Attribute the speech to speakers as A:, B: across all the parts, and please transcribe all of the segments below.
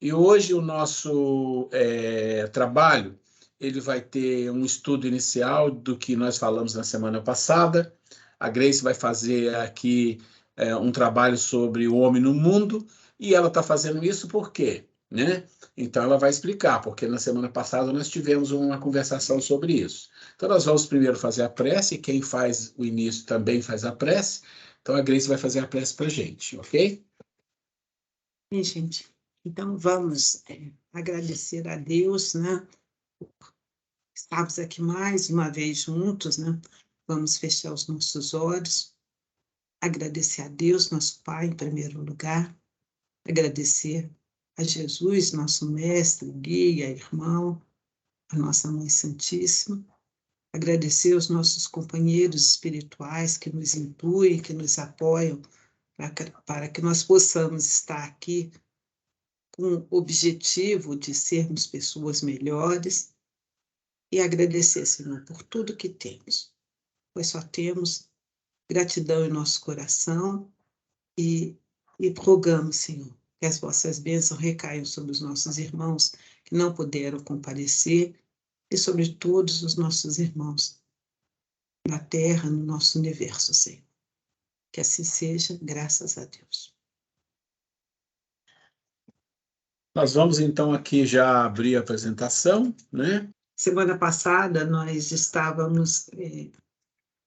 A: E hoje o nosso trabalho ele vai ter um estudo inicial do que nós falamos na semana passada. A Grace vai fazer aqui um trabalho sobre o homem no mundo, e ela está fazendo isso por quê? Né? Então, ela vai explicar, porque na semana passada nós tivemos uma conversação sobre isso. Então, nós vamos primeiro fazer a prece, e quem faz o início também faz a prece. Então, a Grace vai fazer a prece para a gente, ok?
B: Bem, gente, então vamos agradecer a Deus, né? Estamos aqui mais uma vez juntos, né? Vamos fechar os nossos olhos, agradecer a Deus, nosso Pai, em primeiro lugar, agradecer a Jesus, nosso mestre, guia, irmão, a nossa Mãe Santíssima, agradecer aos nossos companheiros espirituais que nos intuem, que nos apoiam, para que nós possamos estar aqui com o objetivo de sermos pessoas melhores, e agradecer, Senhor, por tudo que temos, pois só temos gratidão em nosso coração e, e rogamos, Senhor, que as vossas bênçãos recaiam sobre os nossos irmãos que não puderam comparecer e sobre todos os nossos irmãos na Terra, no nosso universo, Senhor. Que assim seja, graças a Deus.
A: Nós vamos então aqui já abrir a apresentação, né?
B: Semana passada nós estávamos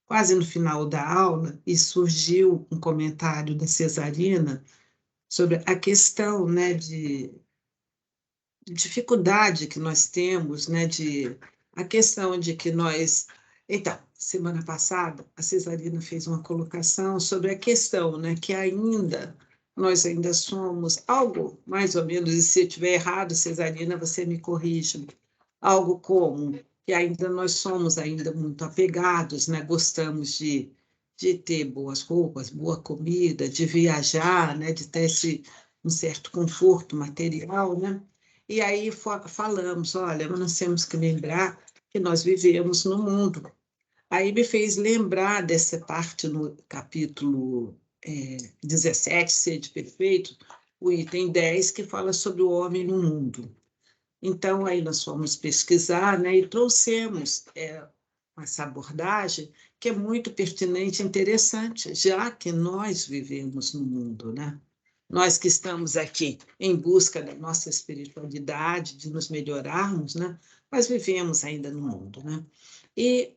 B: quase no final da aula e surgiu um comentário da Cesarina sobre a questão, né, de dificuldade que nós temos, né, a questão de que nós... Então, semana passada, a Cesarina fez uma colocação sobre a questão, né, que nós ainda somos algo, mais ou menos, e se eu estiver errado, Cesarina, você me corrige, algo como que ainda nós somos ainda muito apegados, né, gostamos de ter boas roupas, boa comida, de viajar, né, de ter um certo conforto material, né? E aí falamos, olha, nós temos que lembrar que nós vivemos no mundo. Aí me fez lembrar dessa parte no capítulo 17, Sede Perfeito, o item 10, que fala sobre o homem no mundo. Então, aí nós fomos pesquisar, né, e trouxemos essa abordagem, que é muito pertinente e interessante, já que nós vivemos no mundo, né? Nós que estamos aqui em busca da nossa espiritualidade, de nos melhorarmos, né? Mas vivemos ainda no mundo, né? E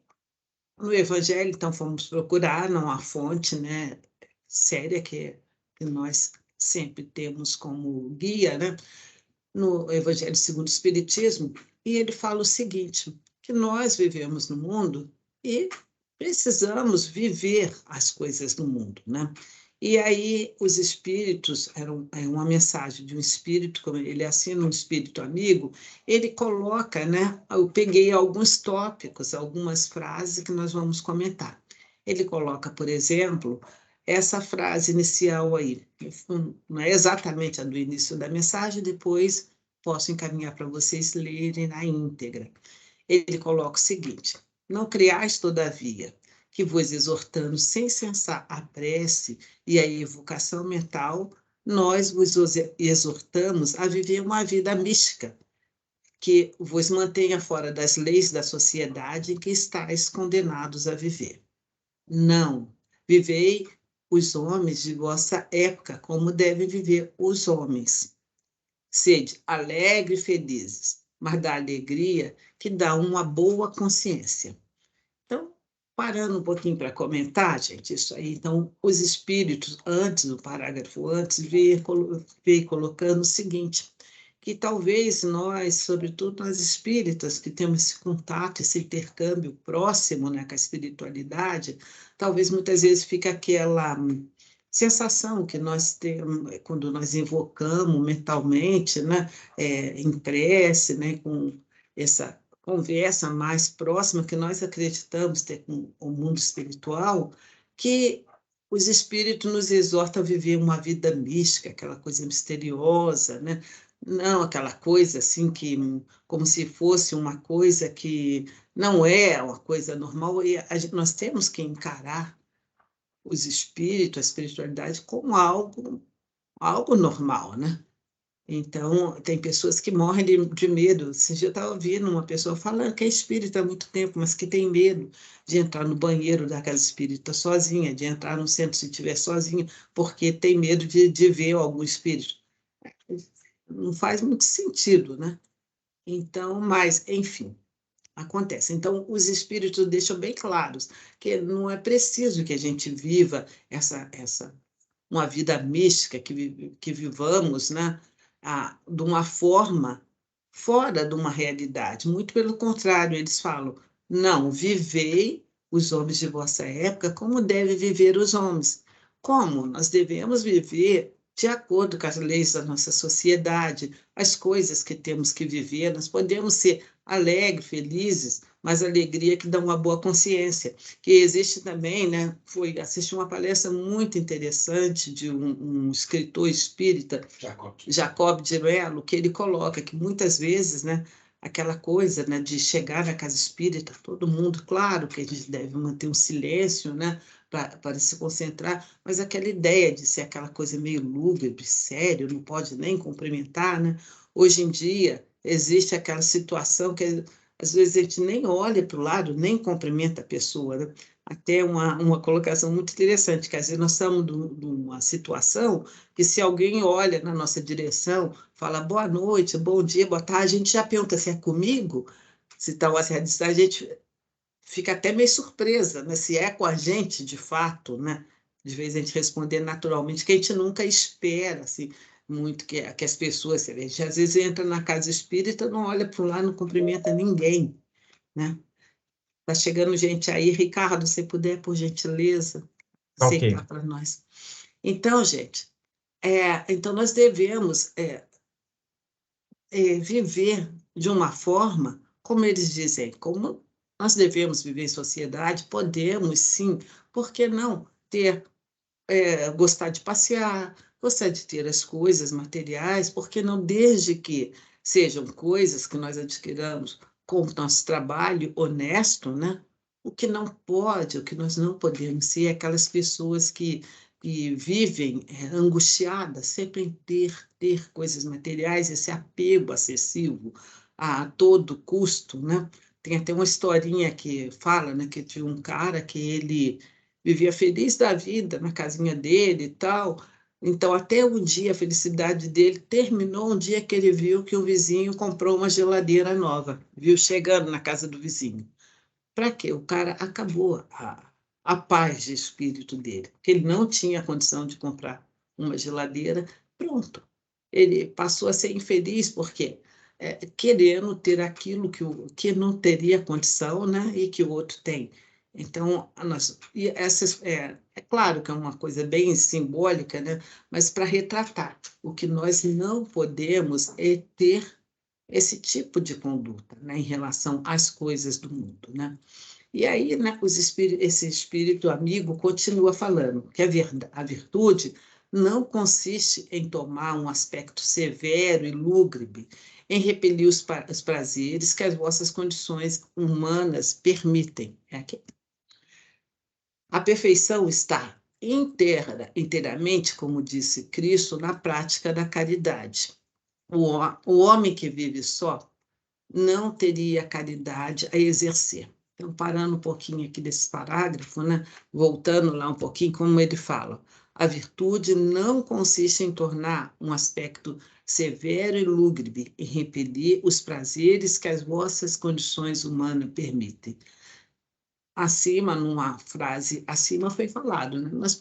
B: no Evangelho, então, fomos procurar, não a fonte, né, séria que nós sempre temos como guia, né? No Evangelho segundo o Espiritismo, e ele fala o seguinte, que nós vivemos no mundo e precisamos viver as coisas do mundo, né? E aí os espíritos, é uma mensagem de um espírito, como ele assina um espírito amigo, ele coloca, né? Eu peguei alguns tópicos, algumas frases que nós vamos comentar. Ele coloca, por exemplo, essa frase inicial aí, não é exatamente a do início da mensagem, depois posso encaminhar para vocês lerem na íntegra. Ele coloca o seguinte: não criais, todavia, que vos exortando sem cessar a prece e a evocação mental, nós vos exortamos a viver uma vida mística, que vos mantenha fora das leis da sociedade em que estáis condenados a viver. Não, vivei os homens de vossa época como devem viver os homens. Sede alegre e felizes, mas da alegria que dá uma boa consciência. Então, parando um pouquinho para comentar, gente, isso aí. Então, os espíritos, antes, o parágrafo antes, veio colocando o seguinte, que talvez nós, sobretudo nós espíritas, que temos esse contato, esse intercâmbio próximo, né, com a espiritualidade, talvez muitas vezes fica aquela sensação que nós temos quando nós invocamos mentalmente, né, em prece, né, com essa conversa mais próxima que nós acreditamos ter com o mundo espiritual, que os espíritos nos exortam a viver uma vida mística, aquela coisa misteriosa, né? Não aquela coisa assim que como se fosse uma coisa que não é uma coisa normal, e nós temos que encarar os espíritos, a espiritualidade como algo normal, né? Então, tem pessoas que morrem de medo. Esse dia eu estava ouvindo uma pessoa falando que é espírita há muito tempo, mas que tem medo de entrar no banheiro da casa espírita sozinha, de entrar no centro se estiver sozinha, porque tem medo de ver algum espírito. Não faz muito sentido, né? Então, mas, enfim, acontece. Então, os espíritos deixam bem claros que não é preciso que a gente viva uma vida mística, que vivamos, né, de uma forma fora de uma realidade. Muito pelo contrário, eles falam: não, vivei os homens de vossa época como devem viver os homens. Como? Nós devemos viver de acordo com as leis da nossa sociedade, as coisas que temos que viver. Nós podemos ser alegres, felizes, mas alegria que dá uma boa consciência. Que existe também, né? Assisti uma palestra muito interessante de um escritor espírita, Jacob de Mello, que ele coloca que muitas vezes, né, aquela coisa, né, de chegar na casa espírita, todo mundo, claro que a gente deve manter um silêncio, né, para se concentrar, mas aquela ideia de ser aquela coisa meio lúgubre, sério, não pode nem cumprimentar, né? Hoje em dia existe aquela situação que às vezes a gente nem olha para o lado, nem cumprimenta a pessoa, né? Até uma colocação muito interessante, que às vezes nós estamos numa situação que se alguém olha na nossa direção, fala boa noite, bom dia, boa tarde, a gente já pergunta se é comigo, se está uma certa distância, a gente fica até meio surpresa, né? Se é com a gente, de fato, né? De vez a gente responder naturalmente, que a gente nunca espera, assim, muito que as pessoas, a gente às vezes entra na casa espírita, não olha para lá, não cumprimenta ninguém, né? Tá chegando gente aí, Ricardo, se puder, por gentileza,
C: Ok.
B: aceitar para nós. Então, gente, então nós devemos viver de uma forma, como eles dizem, como nós devemos viver em sociedade, podemos sim, por que não ter, gostar de passear, gostar de ter as coisas materiais, porque não, desde que sejam coisas que nós adquiramos com o nosso trabalho honesto, né? O que não pode, o que nós não podemos ser, é aquelas pessoas que vivem angustiadas, sempre em ter coisas materiais, esse apego excessivo a todo custo, né? Tem até uma historinha que fala, né, que tinha um cara que ele vivia feliz da vida na casinha dele e tal. Então, até um dia, a felicidade dele terminou um dia que ele viu que o vizinho comprou uma geladeira nova, viu chegando na casa do vizinho. Para quê? O cara acabou a paz de espírito dele, porque ele não tinha condição de comprar uma geladeira. Pronto. Ele passou a ser infeliz, porque querendo ter aquilo que não teria condição, né? E que o outro tem. Então, é claro que é uma coisa bem simbólica, né? Mas para retratar o que nós não podemos é ter esse tipo de conduta, né, em relação às coisas do mundo, né? E aí, né, esse espírito amigo continua falando que a virtude não consiste em tomar um aspecto severo e lúgubre, em repelir os prazeres que as vossas condições humanas permitem. A perfeição está inteiramente, como disse Cristo, na prática da caridade. O homem que vive só não teria caridade a exercer. Então, parando um pouquinho aqui desse parágrafo, né? Voltando lá um pouquinho, como ele fala, a virtude não consiste em tornar um aspecto severo e lúgubre, em repelir os prazeres que as vossas condições humanas permitem. Acima, numa frase acima foi falado, né? Nós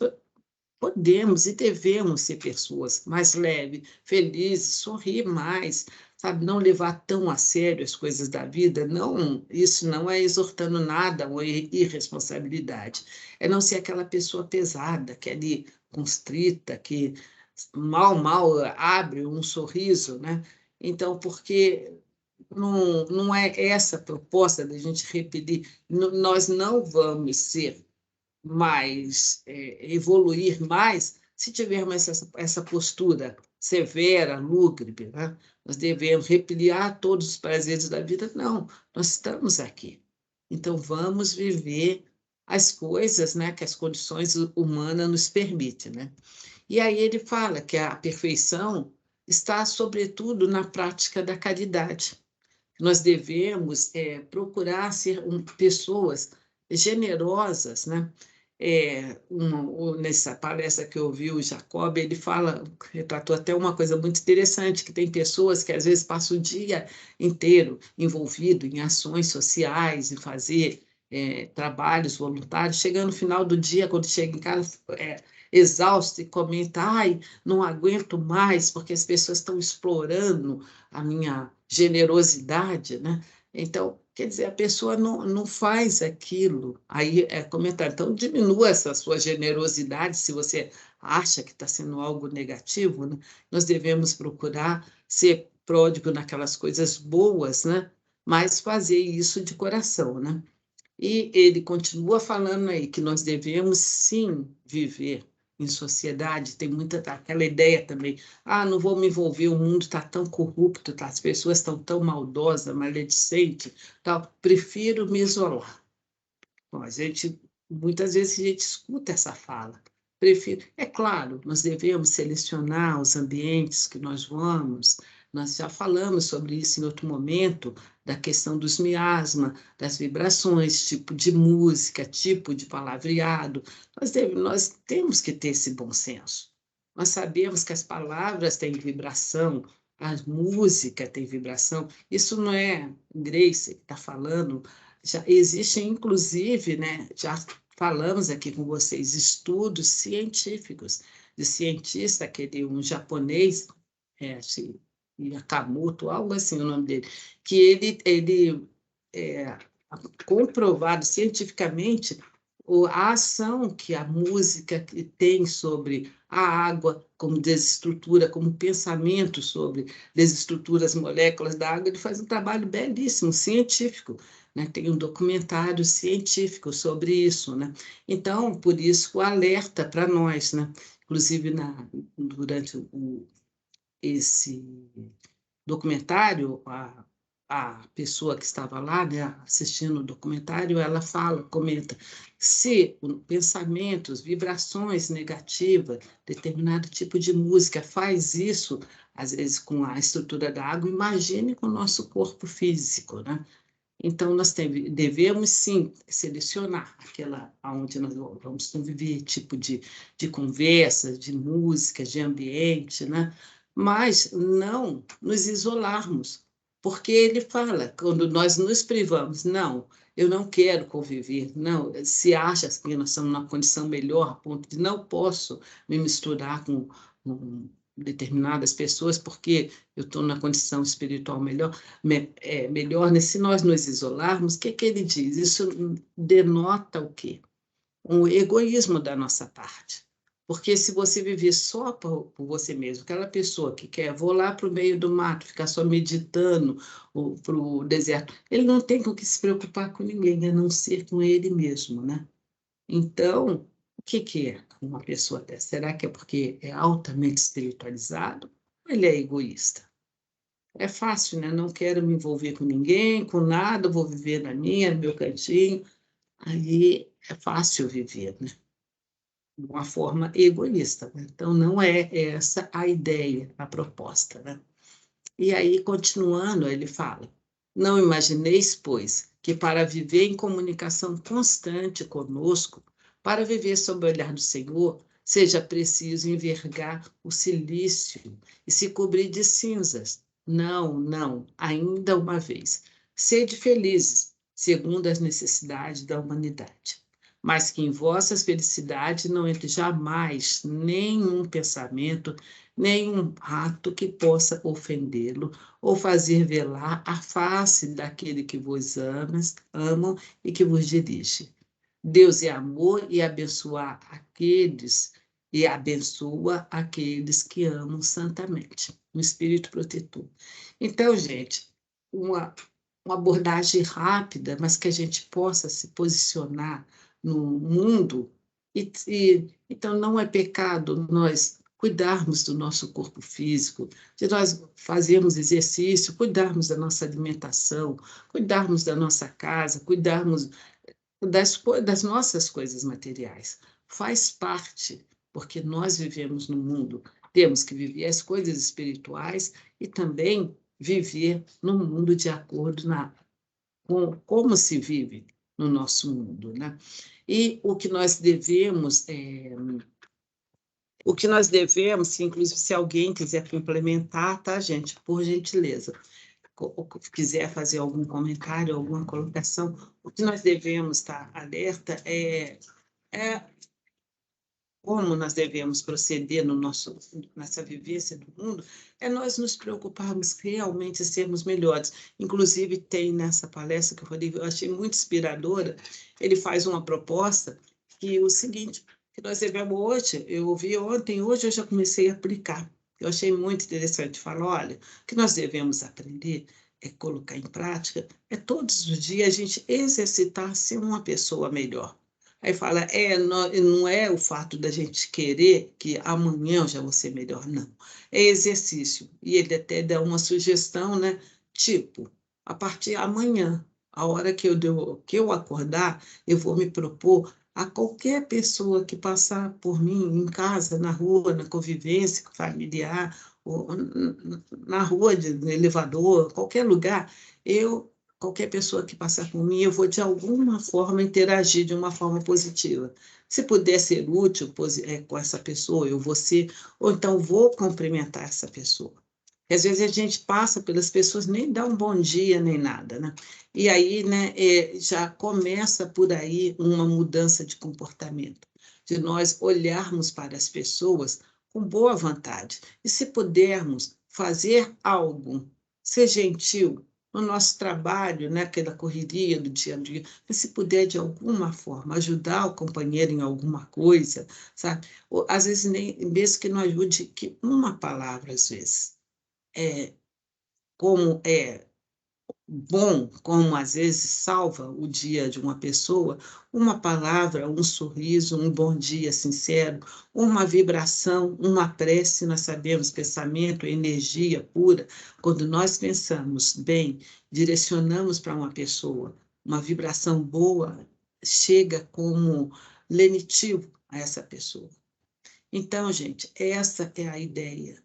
B: podemos e devemos ser pessoas mais leves, felizes, sorrir mais, sabe? Não levar tão a sério as coisas da vida. Não, isso não é exortando nada ou irresponsabilidade. É não ser aquela pessoa pesada, que é ali constrita, que mal abre um sorriso, né? Então, porque não é essa a proposta da gente repetir. Nós não vamos ser evoluir mais se tivermos essa postura severa, lúgubre, né? Nós devemos repliar todos os prazeres da vida. Não, nós estamos aqui. Então, vamos viver as coisas, né, que as condições humanas nos permitem, né? E aí ele fala que a perfeição está, sobretudo, na prática da caridade. Nós devemos procurar ser pessoas generosas, né? Nessa palestra que eu ouvi, o Jacob, ele retratou até uma coisa muito interessante, que tem pessoas que às vezes passam o dia inteiro envolvido em ações sociais, em fazer trabalhos voluntários, chegando no final do dia, quando chega em casa, exausto e comenta, ai, não aguento mais, porque as pessoas estão explorando a minha generosidade, né? Então, quer dizer, a pessoa não faz aquilo. Aí é comentário. Então, diminua essa sua generosidade se você acha que está sendo algo negativo, né? Nós devemos procurar ser pródigo naquelas coisas boas, né? Mas fazer isso de coração, né? E ele continua falando aí que nós devemos, sim, viver em sociedade. Tem muita aquela ideia também, não vou me envolver, o mundo está tão corrupto, as pessoas estão tão maldosas, maledicentes, tal. Prefiro me isolar. Bom, muitas vezes a gente escuta essa fala. Prefiro. É claro, nós devemos selecionar os ambientes que nós vamos. Nós já falamos sobre isso em outro momento, da questão dos miasma, das vibrações, tipo de música, tipo de palavreado. Nós temos que ter esse bom senso. Nós sabemos que as palavras têm vibração, a música tem vibração. Isso não é Grace que está falando. Já existem, inclusive, né, já falamos aqui com vocês, estudos científicos de cientista, um japonês, Yakamoto, algo assim o nome dele, que ele comprovado cientificamente a ação que a música tem sobre a água, como desestrutura, como pensamento sobre desestrutura as moléculas da água. Ele faz um trabalho belíssimo, científico, né? Tem um documentário científico sobre isso, né? Então, por isso, o alerta para nós, né? Inclusive, durante esse documentário, a pessoa que estava lá, né, assistindo o documentário, ela comenta, se pensamentos, vibrações negativas, determinado tipo de música faz isso, às vezes com a estrutura da água, imagine com o nosso corpo físico, né? Então, nós devemos, sim, selecionar aquela onde nós vamos conviver, tipo de conversa, de música, de ambiente, né? Mas não nos isolarmos, porque ele fala, quando nós nos privamos, não, eu não quero conviver, não, se acha que nós estamos numa condição melhor, a ponto de não posso me misturar com determinadas pessoas, porque eu estou na condição espiritual melhor, melhor, né? Se nós nos isolarmos, o que ele diz? Isso denota o quê? Um egoísmo da nossa parte. Porque se você viver só por você mesmo, aquela pessoa que quer, vou lá para o meio do mato, ficar só meditando, ou para o deserto, ele não tem com que se preocupar com ninguém, a não ser com ele mesmo, né? Então, o que é uma pessoa dessa? Será que é porque é altamente espiritualizado ou ele é egoísta? É fácil, né? Não quero me envolver com ninguém, com nada, vou viver na minha, no meu cantinho. Aí é fácil viver, né? De uma forma egoísta, né? Então, não é essa a ideia, a proposta, né? E aí, continuando, ele fala: não imagineis, pois, que para viver em comunicação constante conosco, para viver sob o olhar do Senhor, seja preciso envergar o silício e se cobrir de cinzas. Não, não, ainda uma vez. Sede felizes, segundo as necessidades da humanidade. Mas que em vossas felicidades não entre jamais nenhum pensamento, nenhum ato que possa ofendê-lo ou fazer velar a face daquele que vos amam e que vos dirige. Deus é amor e abençoa aqueles que amam santamente, um espírito protetor. Então, gente, uma abordagem rápida, mas que a gente possa se posicionar no mundo. Então, não é pecado nós cuidarmos do nosso corpo físico, de nós fazermos exercício, cuidarmos da nossa alimentação, cuidarmos da nossa casa, cuidarmos das nossas coisas materiais. Faz parte, porque nós vivemos num mundo temos que viver as coisas espirituais e também viver no mundo de acordo com como se vive no nosso mundo, né? E o que nós devemos, inclusive se alguém quiser complementar, tá, gente, por gentileza, quiser fazer algum comentário, alguma colocação, o que nós devemos estar alerta é como nós devemos proceder nessa vivência do mundo, é nós nos preocuparmos realmente em sermos melhores. Inclusive, tem nessa palestra que eu achei muito inspiradora, ele faz uma proposta que é o seguinte, que nós devemos hoje, eu ouvi ontem, hoje eu já comecei a aplicar. Eu achei muito interessante. Fala, olha, o que nós devemos aprender é colocar em prática, é todos os dias a gente exercitar ser uma pessoa melhor. Aí fala, não é o fato da gente querer que amanhã eu já vou ser melhor, não. É exercício. E ele até dá uma sugestão, né? Tipo, a partir de amanhã, a hora que eu acordar, eu vou me propor a qualquer pessoa que passar por mim em casa, na rua, na convivência familiar, ou na rua, no elevador, qualquer lugar, qualquer pessoa que passar por mim, eu vou de alguma forma interagir de uma forma positiva. Se puder ser útil com essa pessoa, eu vou ser, ou então vou cumprimentar essa pessoa. Porque às vezes a gente passa pelas pessoas, nem dá um bom dia, nem nada, né? E aí, né, já começa por aí uma mudança de comportamento, de nós olharmos para as pessoas com boa vontade. E se pudermos fazer algo, ser gentil, no nosso trabalho, né, aquela correria do dia a dia, mas se puder, de alguma forma, ajudar o companheiro em alguma coisa, sabe? Ou, às vezes, nem, mesmo que não ajude, que uma palavra, às vezes, como é bom, como às vezes salva o dia de uma pessoa, uma palavra, um sorriso, um bom dia sincero, uma vibração, uma prece, nós sabemos, pensamento, energia pura, quando nós pensamos bem, direcionamos para uma pessoa, uma vibração boa chega como lenitivo a essa pessoa. Então, gente, essa é a ideia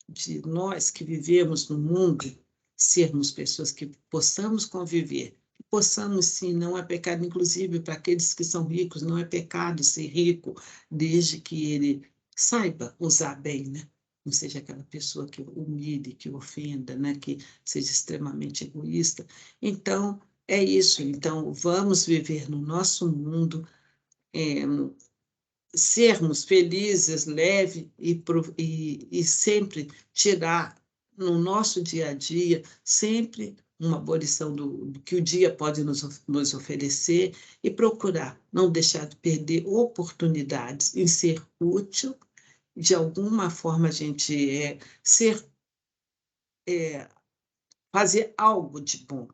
B: de nós que vivemos no mundo, sermos pessoas que possamos conviver, que possamos sim, não é pecado, inclusive para aqueles que são ricos, não é pecado ser rico, desde que ele saiba usar bem, né? Não seja aquela pessoa que humilhe, que ofenda, né? Que seja extremamente egoísta. Então, é isso. Então, vamos viver no nosso mundo, sermos felizes, leve e sempre tirar no nosso dia a dia, sempre uma boa lição do que o dia pode nos oferecer e procurar não deixar de perder oportunidades em ser útil, de alguma forma a gente fazer algo de bom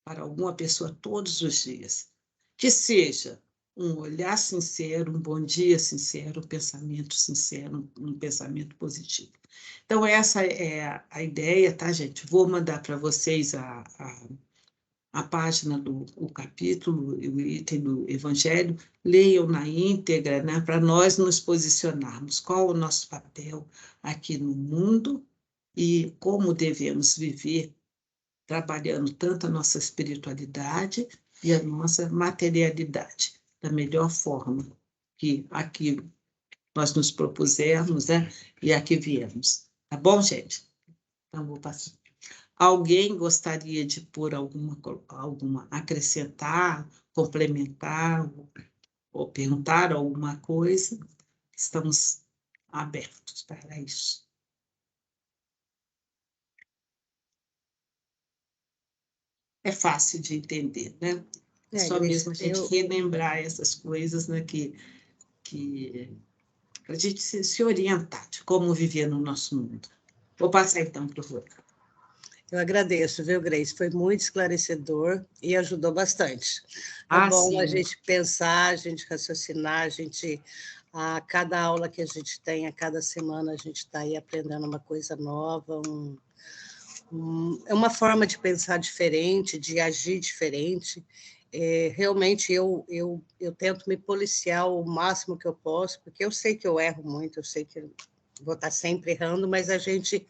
B: para alguma pessoa todos os dias, que seja um olhar sincero, um bom dia sincero, um pensamento sincero, um pensamento positivo. Então, essa é a ideia, tá, gente? Vou mandar para vocês a página o capítulo, o item do Evangelho, leiam na íntegra, né, para nós nos posicionarmos. Qual o nosso papel aqui no mundo e como devemos viver, trabalhando tanto a nossa espiritualidade e a nossa materialidade da melhor forma que aqui nós nos propusemos, né? E aqui viemos. Tá bom, gente? Então, vou passar. Alguém gostaria de pôr alguma acrescentar, complementar ou perguntar alguma coisa? Estamos abertos para isso. É fácil de entender, né? Só mesmo a gente relembrar essas coisas, né, que para a gente se orientar de como viver no nosso mundo. Vou passar então para o Rui.
C: Eu agradeço, viu, Grace? Foi muito esclarecedor e ajudou bastante. É bom sim. A gente pensar, a gente raciocinar, a cada aula que a gente tem, a cada semana a gente está aí aprendendo uma coisa nova, é uma forma de pensar diferente, de agir diferente. Realmente eu tento me policiar o máximo que eu posso, porque eu sei que eu erro muito, eu sei que vou estar sempre errando, mas a gente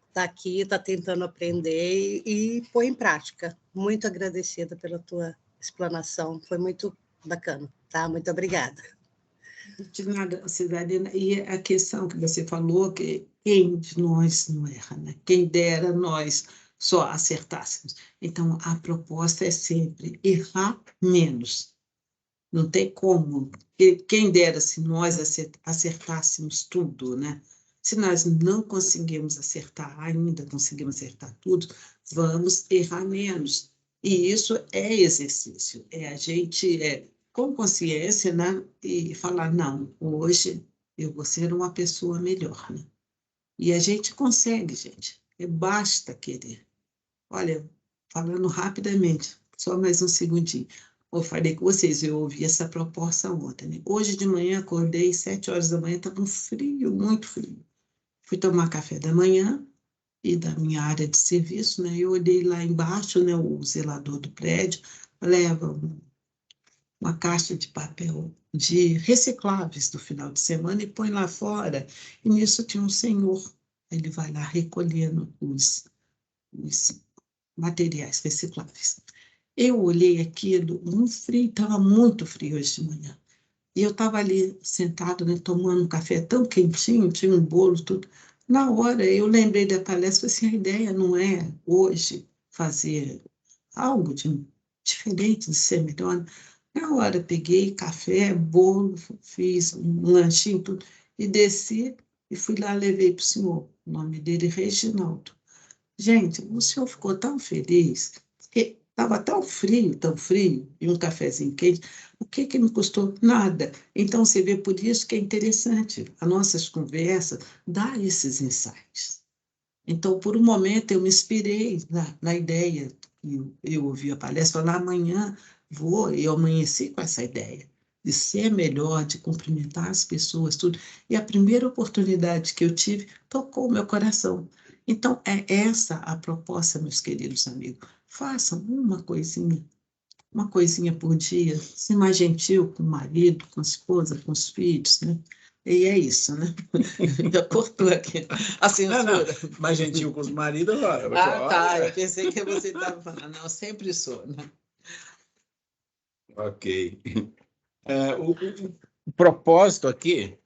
C: está aqui, está tentando aprender e pôr em prática. Muito agradecida pela tua explanação, foi muito bacana, tá? Muito obrigada.
B: De nada, Cidadina. E a questão que você falou, que quem de nós não erra, né? Quem dera nós só acertássemos. Então, a proposta é sempre errar menos. Não tem como. Quem dera se nós acertássemos tudo, né? Se nós não conseguimos acertar, ainda conseguimos acertar tudo, vamos errar menos. E isso é exercício, é a gente com consciência, né? E falar, não, hoje eu vou ser uma pessoa melhor, né? E a gente consegue, gente. Basta querer. Olha, falando rapidamente, só mais um segundinho. Eu falei com vocês, eu ouvi essa proposta ontem, né? Hoje de manhã acordei, 7 horas da manhã, estava um frio, muito frio. Fui tomar café da manhã e da minha área de serviço, né? Eu olhei lá embaixo, né? O zelador do prédio leva uma caixa de papel de recicláveis do final de semana e põe lá fora. E nisso tinha um senhor, ele vai lá recolhendo os materiais recicláveis. Eu olhei aquilo, um frio, estava muito frio hoje de manhã. E eu estava ali sentado, né, tomando um café tão quentinho, tinha um bolo, tudo. Na hora, eu lembrei da palestra, assim, a ideia não é hoje fazer algo diferente, de ser melhor. Na hora, peguei café, bolo, fiz um lanchinho, tudo, e desci e fui lá, levei para o senhor. O nome dele é Reginaldo. Gente, o senhor ficou tão feliz, porque estava tão frio, e um cafezinho quente. O que me custou? Nada. Então, você vê, por isso que é interessante. As nossas conversas dão esses insights. Então, por um momento, eu me inspirei na ideia, eu ouvi a palestra, lá amanhã vou, e eu amanheci com essa ideia de ser melhor, de cumprimentar as pessoas, tudo. E a primeira oportunidade que eu tive tocou o meu coração. Então, é essa a proposta, meus queridos amigos. Façam uma coisinha por dia, ser mais gentil com o marido, com a esposa, com os filhos, né? E é isso, né? Já cortou aqui a censura.
A: Não, mais gentil com os maridos.
B: Tá, eu pensei que você estava falando. Não, sempre sou, né?
A: Ok. O propósito aqui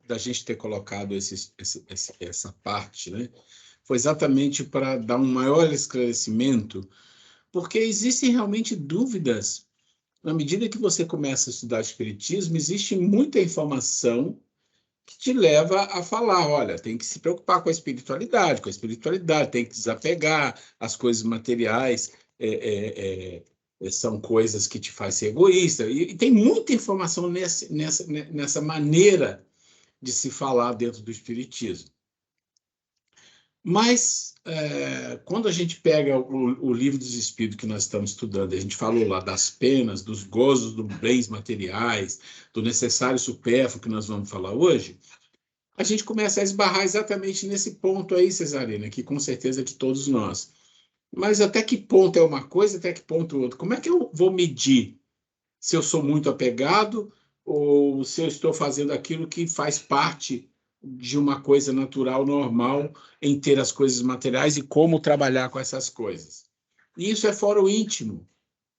A: da gente ter colocado essa parte, né, foi exatamente para dar um maior esclarecimento, porque existem realmente dúvidas. Na medida que você começa a estudar Espiritismo, existe muita informação que te leva a falar, olha, tem que se preocupar com a espiritualidade, tem que desapegar, as coisas materiais são coisas que te fazem ser egoísta, e tem muita informação nessa maneira de se falar dentro do Espiritismo. Mas, quando a gente pega o Livro dos Espíritos que nós estamos estudando, a gente falou lá das penas, dos gozos, dos bens materiais, do necessário e supérfluo que nós vamos falar hoje, a gente começa a esbarrar exatamente nesse ponto aí, Cesarina, que com certeza é de todos nós. Mas até que ponto é uma coisa, até que ponto é outra? Como é que eu vou medir se eu sou muito apegado ou se eu estou fazendo aquilo que faz parte de uma coisa natural, normal, em ter as coisas materiais e como trabalhar com essas coisas? E isso é fora o íntimo.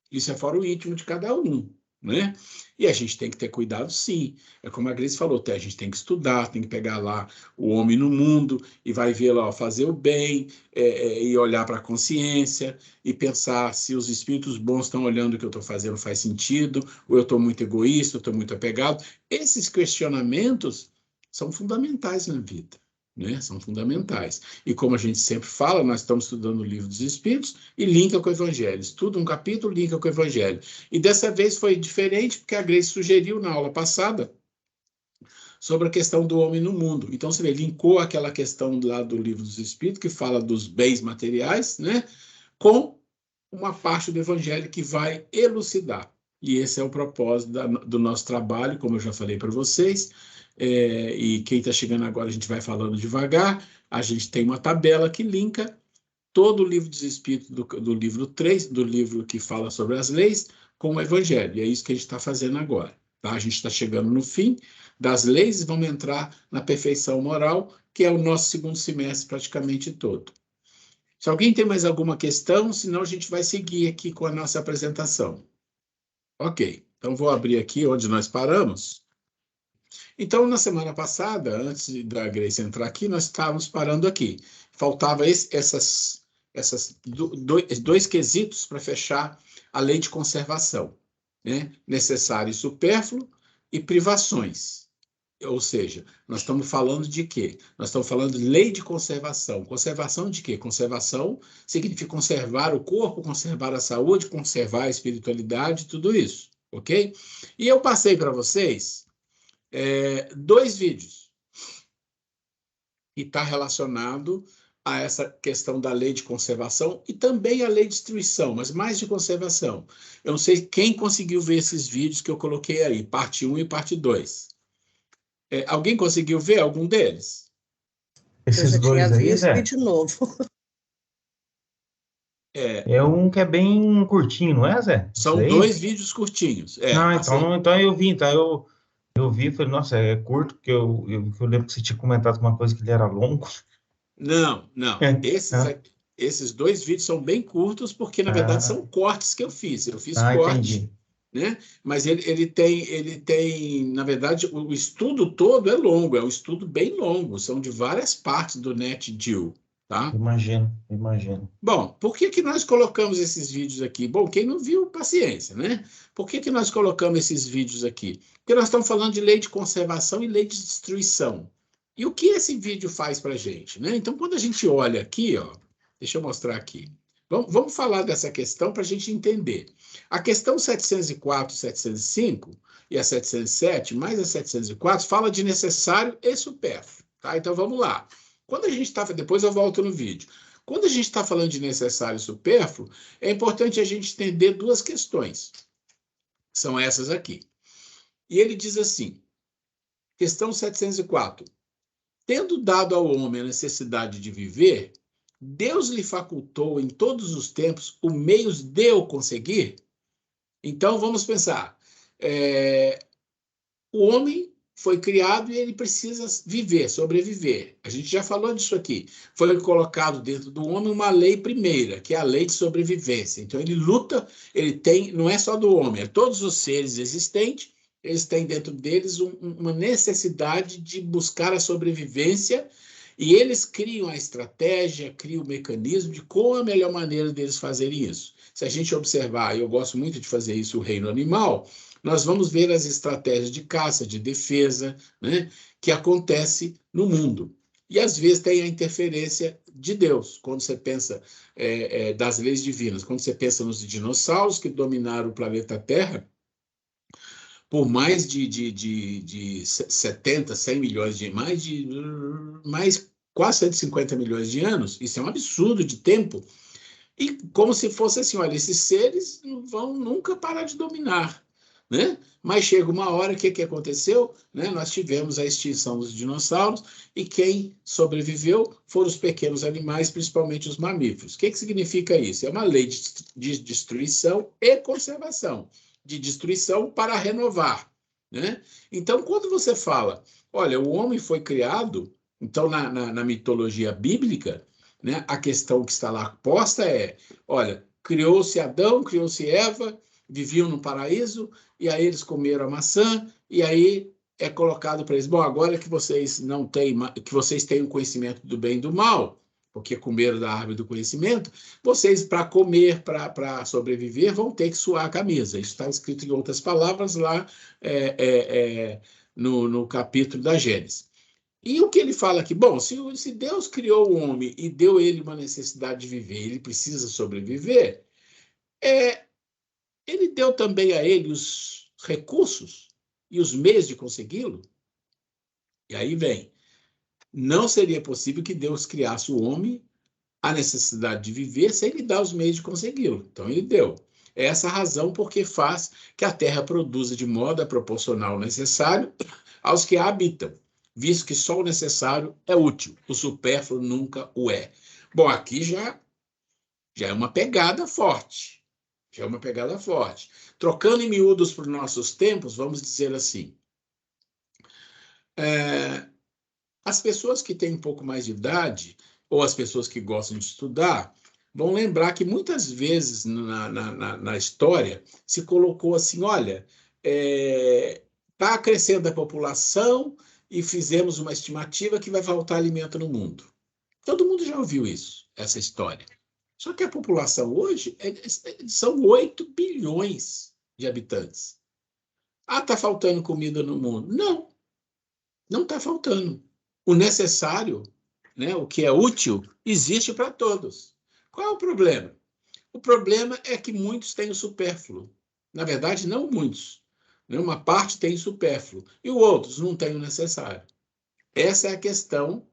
A: Isso é fora o íntimo de cada um, né? E a gente tem que ter cuidado, sim. É como a Grace falou, a gente tem que estudar, tem que pegar lá o homem no mundo e vai ver lá, fazer o bem, e olhar para a consciência e pensar se os espíritos bons estão olhando o que eu estou fazendo faz sentido, ou eu estou muito egoísta, eu estou muito apegado. Esses questionamentos são fundamentais na vida, né? São fundamentais. E como a gente sempre fala, nós estamos estudando o Livro dos Espíritos e linka com o Evangelho. Estuda um capítulo, linka com o Evangelho. E dessa vez foi diferente, porque a Grace sugeriu na aula passada sobre a questão do homem no mundo. Então, você vê, linkou aquela questão lá do Livro dos Espíritos, que fala dos bens materiais, né? Com uma parte do Evangelho que vai elucidar. E esse é o propósito do nosso trabalho, como eu já falei para vocês. E quem está chegando agora, a gente vai falando devagar. A gente tem uma tabela que linka todo o Livro dos Espíritos do livro 3, do livro que fala sobre as leis, com o Evangelho. E é isso que a gente está fazendo agora. Tá? A gente está chegando no fim das leis e vamos entrar na perfeição moral, que é o nosso segundo semestre praticamente todo. Se alguém tem mais alguma questão, senão a gente vai seguir aqui com a nossa apresentação. Ok, então vou abrir aqui onde nós paramos. Então, na semana passada, antes da Grace entrar aqui, nós estávamos parando aqui. Faltava dois quesitos para fechar a lei de conservação, né? Necessário e supérfluo e privações. Ou seja, nós estamos falando de quê? Nós estamos falando de lei de conservação. Conservação de quê? Conservação significa conservar o corpo, conservar a saúde, conservar a espiritualidade, tudo isso, ok? E eu passei para vocês 2 vídeos que está relacionado a essa questão da lei de conservação e também a lei de destruição, mas mais de conservação. Eu não sei quem conseguiu ver esses vídeos que eu coloquei aí, parte 1 e parte 2. Alguém conseguiu ver algum deles?
D: Esses dois aí, Zé?
C: De novo.
D: É um que é bem curtinho, não é, Zé?
A: São 2 vídeos curtinhos.
D: Então eu vi, eu vi e falei, nossa, é curto, porque eu lembro que você tinha comentado uma coisa que ele era longo.
A: Não. Esses 2 vídeos são bem curtos, porque, na verdade, são cortes que eu fiz. Eu fiz corte,
D: entendi.
A: né? Mas ele tem, na verdade, o estudo todo é longo, é um estudo bem longo, são de várias partes do NetJew, tá?
D: Imagino.
A: Bom, por que nós colocamos esses vídeos aqui? Bom, quem não viu, paciência, né? Por que nós colocamos esses vídeos aqui? Porque nós estamos falando de lei de conservação e lei de destruição. E o que esse vídeo faz para a gente, né? Então, quando a gente olha aqui, ó, deixa eu mostrar aqui. Vamos falar dessa questão para a gente entender. A questão 704, 705 e a 707, mais a 704, fala de necessário e supérfluo. Tá? Então, vamos lá. Quando a gente está... Depois eu volto no vídeo. Quando a gente está falando de necessário e supérfluo, é importante a gente entender 2 questões. São essas aqui. E ele diz assim, questão 704. Tendo dado ao homem a necessidade de viver, Deus lhe facultou em todos os tempos os meios de o conseguir? Então, vamos pensar. O homem foi criado e ele precisa viver, sobreviver. A gente já falou disso aqui. Foi colocado dentro do homem uma lei primeira, que é a lei de sobrevivência. Então, ele luta, ele tem, não é só do homem, é todos os seres existentes, eles têm dentro deles uma necessidade de buscar a sobrevivência. E eles criam a estratégia, criam o mecanismo de qual a melhor maneira deles fazerem isso. Se a gente observar, e eu gosto muito de fazer isso, o reino animal, nós vamos ver as estratégias de caça, de defesa, né, que acontece no mundo. E, às vezes, tem a interferência de Deus, quando você pensa das leis divinas. Quando você pensa nos dinossauros que dominaram o planeta Terra, por mais de 70, 100 milhões de... mais quase 150 milhões de anos, isso é um absurdo de tempo, e como se fosse assim, olha, esses seres não vão nunca parar de dominar, né? Mas chega uma hora, o que aconteceu? Né? Nós tivemos a extinção dos dinossauros, e quem sobreviveu foram os pequenos animais, principalmente os mamíferos. O que significa isso? É uma lei de destruição e conservação. De destruição para renovar, né? Então, quando você fala, olha, o homem foi criado, então, na mitologia bíblica, né, a questão que está lá posta é, olha, criou-se Adão, criou-se Eva, viviam no paraíso, e aí eles comeram a maçã, e aí é colocado para eles, bom, agora que vocês não têm, que vocês têm o conhecimento do bem e do mal, porque comeram da árvore do conhecimento, vocês, para comer, para sobreviver, vão ter que suar a camisa. Isso está escrito em outras palavras lá no capítulo da Gênesis. E o que ele fala aqui? Bom, se Deus criou o homem e deu ele uma necessidade de viver, ele precisa sobreviver, ele deu também a ele os recursos e os meios de consegui-lo? E aí vem, não seria possível que Deus criasse o homem a necessidade de viver sem lhe dar os meios de consegui-lo. Então, ele deu. É essa a razão porque faz que a terra produza de modo proporcional necessário aos que a habitam, visto que só o necessário é útil, o supérfluo nunca o é. Bom, aqui já é uma pegada forte. Já é uma pegada forte. Trocando em miúdos para os nossos tempos, vamos dizer assim, as pessoas que têm um pouco mais de idade, ou as pessoas que gostam de estudar, vão lembrar que muitas vezes na história se colocou assim, olha, está crescendo a população e fizemos uma estimativa que vai faltar alimento no mundo. Todo mundo já ouviu isso, essa história. Só que a população hoje são 8 bilhões de habitantes. Ah, está faltando comida no mundo. Não, não está faltando. O necessário, né, o que é útil, existe para todos. Qual é o problema? O problema é que muitos têm o supérfluo. Na verdade, não muitos. Uma parte tem o supérfluo e os outros não têm o necessário. Essa é a questão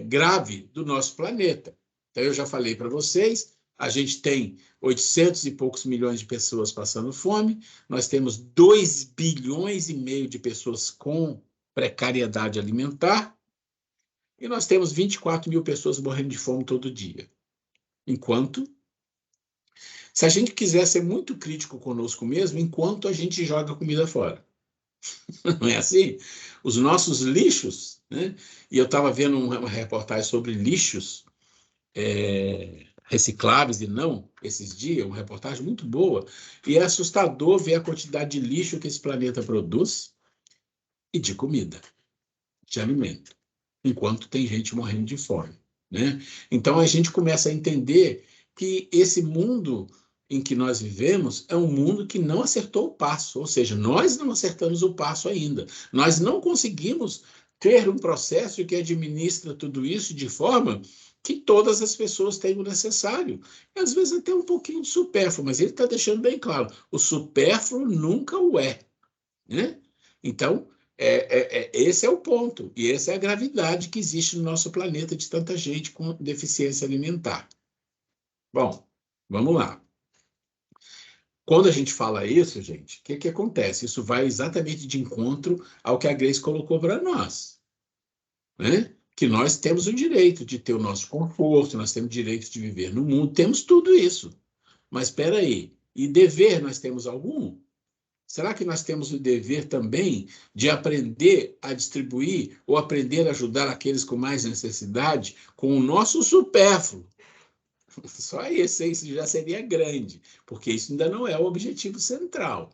A: grave do nosso planeta. Então, eu já falei para vocês, a gente tem 800 e poucos milhões de pessoas passando fome, nós temos 2 bilhões e meio de pessoas com precariedade alimentar, e nós temos 24 mil pessoas morrendo de fome todo dia. Enquanto, se a gente quiser ser muito crítico conosco mesmo, enquanto a gente joga comida fora. Não é assim? Os nossos lixos, né? E eu estava vendo uma reportagem sobre lixos recicláveis e não, esses dias, uma reportagem muito boa, e é assustador ver a quantidade de lixo que esse planeta produz e de comida, de alimento, enquanto tem gente morrendo de fome, né? Então a gente começa a entender que esse mundo em que nós vivemos é um mundo que não acertou o passo, ou seja, nós não acertamos o passo ainda. Nós não conseguimos ter um processo que administra tudo isso de forma que todas as pessoas tenham o necessário. E, às vezes até um pouquinho de supérfluo, mas ele está deixando bem claro, o supérfluo nunca o é, né? Então, esse é o ponto, e essa é a gravidade que existe no nosso planeta de tanta gente com deficiência alimentar. Bom, vamos lá. Quando a gente fala isso, gente, o que acontece? Isso vai exatamente de encontro ao que a Grace colocou para nós, né? Que nós temos o direito de ter o nosso conforto, nós temos o direito de viver no mundo, temos tudo isso. Mas espera aí, e dever nós temos algum? Será que nós temos o dever também de aprender a distribuir ou aprender a ajudar aqueles com mais necessidade com o nosso supérfluo? Só isso já seria grande, porque isso ainda não é o objetivo central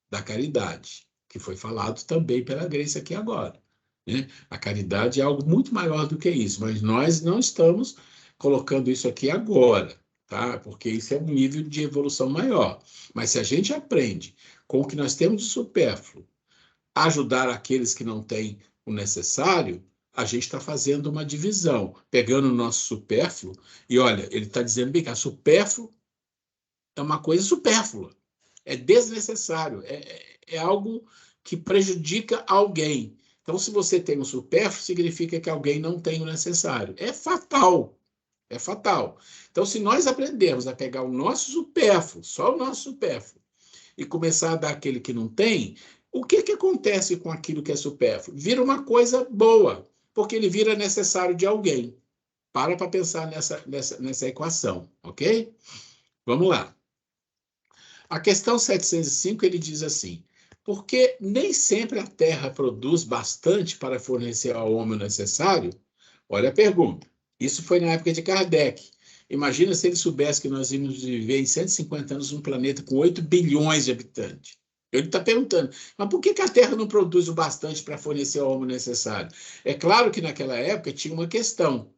A: da caridade, que foi falado também pela Grace aqui agora, né? A caridade é algo muito maior do que isso, mas nós não estamos colocando isso aqui agora, tá? Porque isso é um nível de evolução maior. Mas se a gente aprende com o que nós temos de supérfluo, ajudar aqueles que não têm o necessário, a gente está fazendo uma divisão, pegando o nosso supérfluo, e olha, ele está dizendo bem que a supérfluo é uma coisa supérflua, é desnecessário, é algo que prejudica alguém. Então, se você tem um supérfluo, significa que alguém não tem o necessário. É fatal, é fatal. Então, se nós aprendermos a pegar o nosso supérfluo, só o nosso supérfluo, e começar a dar aquele que não tem, o que acontece com aquilo que é supérfluo? Vira uma coisa boa, porque ele vira necessário de alguém. Para pensar nessa equação, ok? Vamos lá. A questão 705, ele diz assim, porque nem sempre a Terra produz bastante para fornecer ao homem o necessário? Olha a pergunta. Isso foi na época de Kardec. Imagina se ele soubesse que nós íamos viver em 150 anos num planeta com 8 bilhões de habitantes. Ele está perguntando, mas por que a Terra não produz o bastante para fornecer ao homem o necessário? É claro que naquela época tinha uma questão.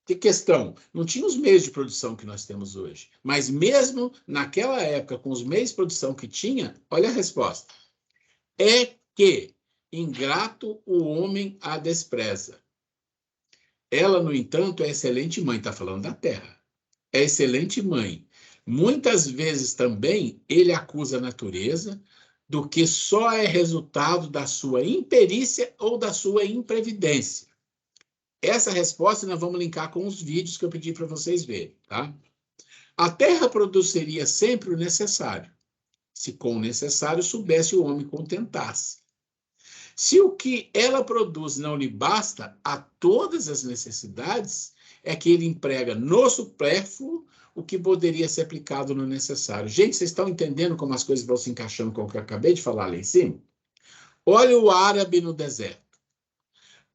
A: Que questão? Não tinha os meios de produção que nós temos hoje. Mas mesmo naquela época, com os meios de produção que tinha, olha a resposta. É que ingrato o homem a despreza. Ela, no entanto, é excelente mãe, está falando da terra. É excelente mãe. Muitas vezes também ele acusa a natureza do que só é resultado da sua imperícia ou da sua imprevidência. Essa resposta nós vamos linkar com os vídeos que eu pedi para vocês verem, tá? A terra produziria sempre o necessário, se com o necessário soubesse o homem contentar-se. Se o que ela produz não lhe basta a todas as necessidades, é que ele emprega no supérfluo o que poderia ser aplicado no necessário. Gente, vocês estão entendendo como as coisas vão se encaixando com o que eu acabei de falar lá em cima? Olha o árabe no deserto.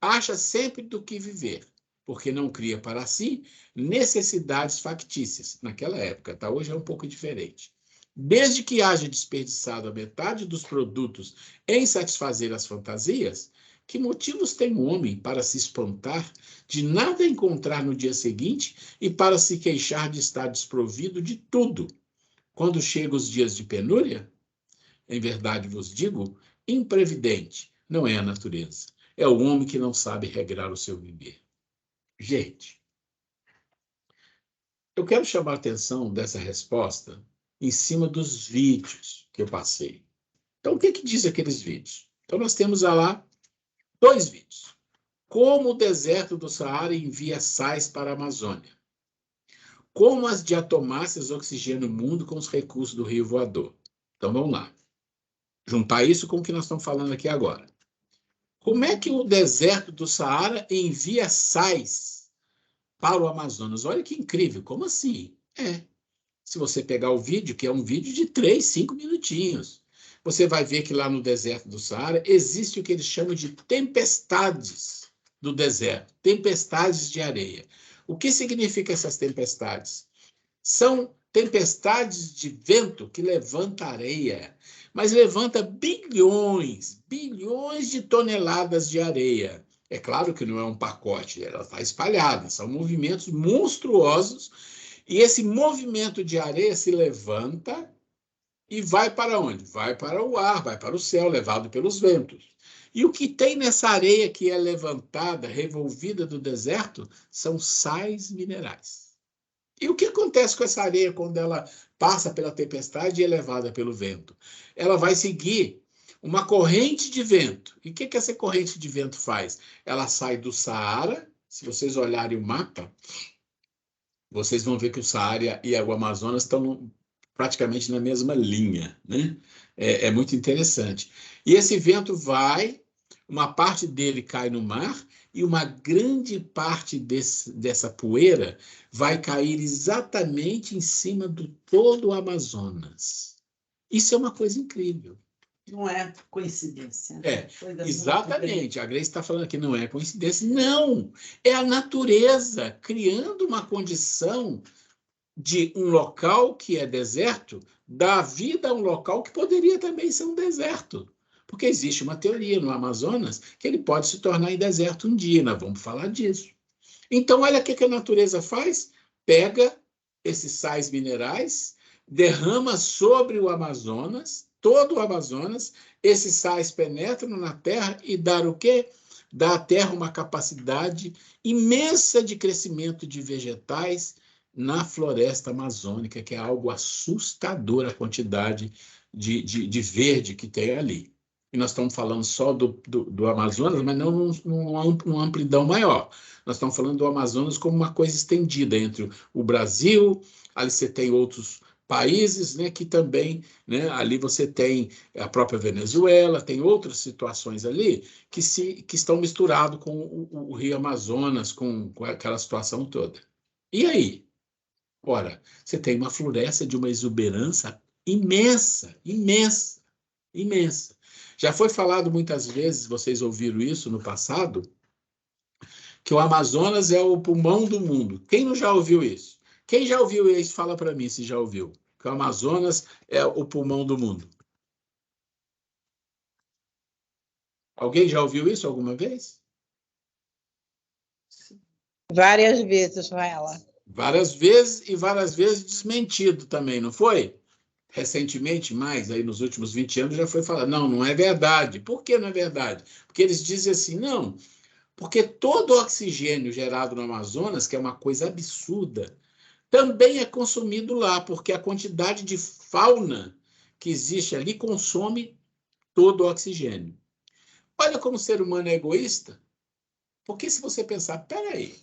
A: Acha sempre do que viver, porque não cria para si necessidades factícias. Naquela época, tá? Hoje é um pouco diferente. Desde que haja desperdiçado a metade dos produtos em satisfazer as fantasias, que motivos tem o homem para se espantar de nada encontrar no dia seguinte e para se queixar de estar desprovido de tudo? Quando chegam os dias de penúria, em verdade vos digo, imprevidente não é a natureza, é o homem que não sabe regrar o seu viver. Gente, eu quero chamar a atenção dessa resposta em cima dos vídeos que eu passei. Então, o que diz aqueles vídeos? Então, nós temos lá 2 vídeos. Como o deserto do Saara envia sais para a Amazônia. Como as diatomáceas oxigenam o mundo com os recursos do rio voador. Então, vamos lá. Juntar isso com o que nós estamos falando aqui agora. Como é que o deserto do Saara envia sais para o Amazonas? Olha que incrível. Como assim? Se você pegar o vídeo, que é um vídeo de 3, 5 minutinhos, você vai ver que lá no deserto do Saara existe o que eles chamam de tempestades do deserto, tempestades de areia. O que significa essas tempestades? São tempestades de vento que levanta areia, mas levanta bilhões de toneladas de areia. É claro que não é um pacote, ela está espalhada, são movimentos monstruosos, e esse movimento de areia se levanta e vai para onde? Vai para o ar, vai para o céu, levado pelos ventos. E o que tem nessa areia que é levantada, revolvida do deserto, são sais minerais. E o que acontece com essa areia quando ela passa pela tempestade e é levada pelo vento? Ela vai seguir uma corrente de vento. E o que essa corrente de vento faz? Ela sai do Saara. Se vocês olharem o mapa, vocês vão ver que o Saara e o Amazonas estão praticamente na mesma linha, né? É muito interessante. E esse vento vai, uma parte dele cai no mar e uma grande parte dessa poeira vai cair exatamente em cima do todo o Amazonas. Isso é uma coisa incrível.
B: Não é coincidência.
A: Exatamente. A Grace está falando aqui, não é coincidência. Não, é a natureza criando uma condição de um local que é deserto, dar vida a um local que poderia também ser um deserto. Porque existe uma teoria no Amazonas que ele pode se tornar em deserto um dia, nós vamos falar disso. Então, olha o que a natureza faz. Pega esses sais minerais, derrama sobre o Amazonas, todo o Amazonas, esses sais penetram na terra e dá o quê? Dá à terra uma capacidade imensa de crescimento de vegetais na floresta amazônica, que é algo assustador a quantidade de verde que tem ali. E nós estamos falando só do Amazonas, mas não numa amplidão maior. Nós estamos falando do Amazonas como uma coisa estendida entre o Brasil, ali você tem outros países, né, que também, né, ali você tem a própria Venezuela, tem outras situações ali que estão misturados com o Rio Amazonas, com aquela situação toda. E aí? Ora, você tem uma floresta de uma exuberância imensa, imensa, imensa. Já foi falado muitas vezes, vocês ouviram isso no passado, que o Amazonas é o pulmão do mundo. Quem não já ouviu isso? Quem já ouviu isso, fala para mim se já ouviu. Que o Amazonas é o pulmão do mundo. Alguém já ouviu isso alguma vez?
C: Várias vezes, Raela.
A: Várias vezes e várias vezes desmentido também, não foi? Recentemente, mais, aí nos últimos 20 anos, já foi falado, não é verdade. Por que não é verdade? Porque eles dizem assim, não, porque todo o oxigênio gerado no Amazonas, que é uma coisa absurda, também é consumido lá, porque a quantidade de fauna que existe ali consome todo o oxigênio. Olha como o ser humano é egoísta. Porque se você pensar, peraí,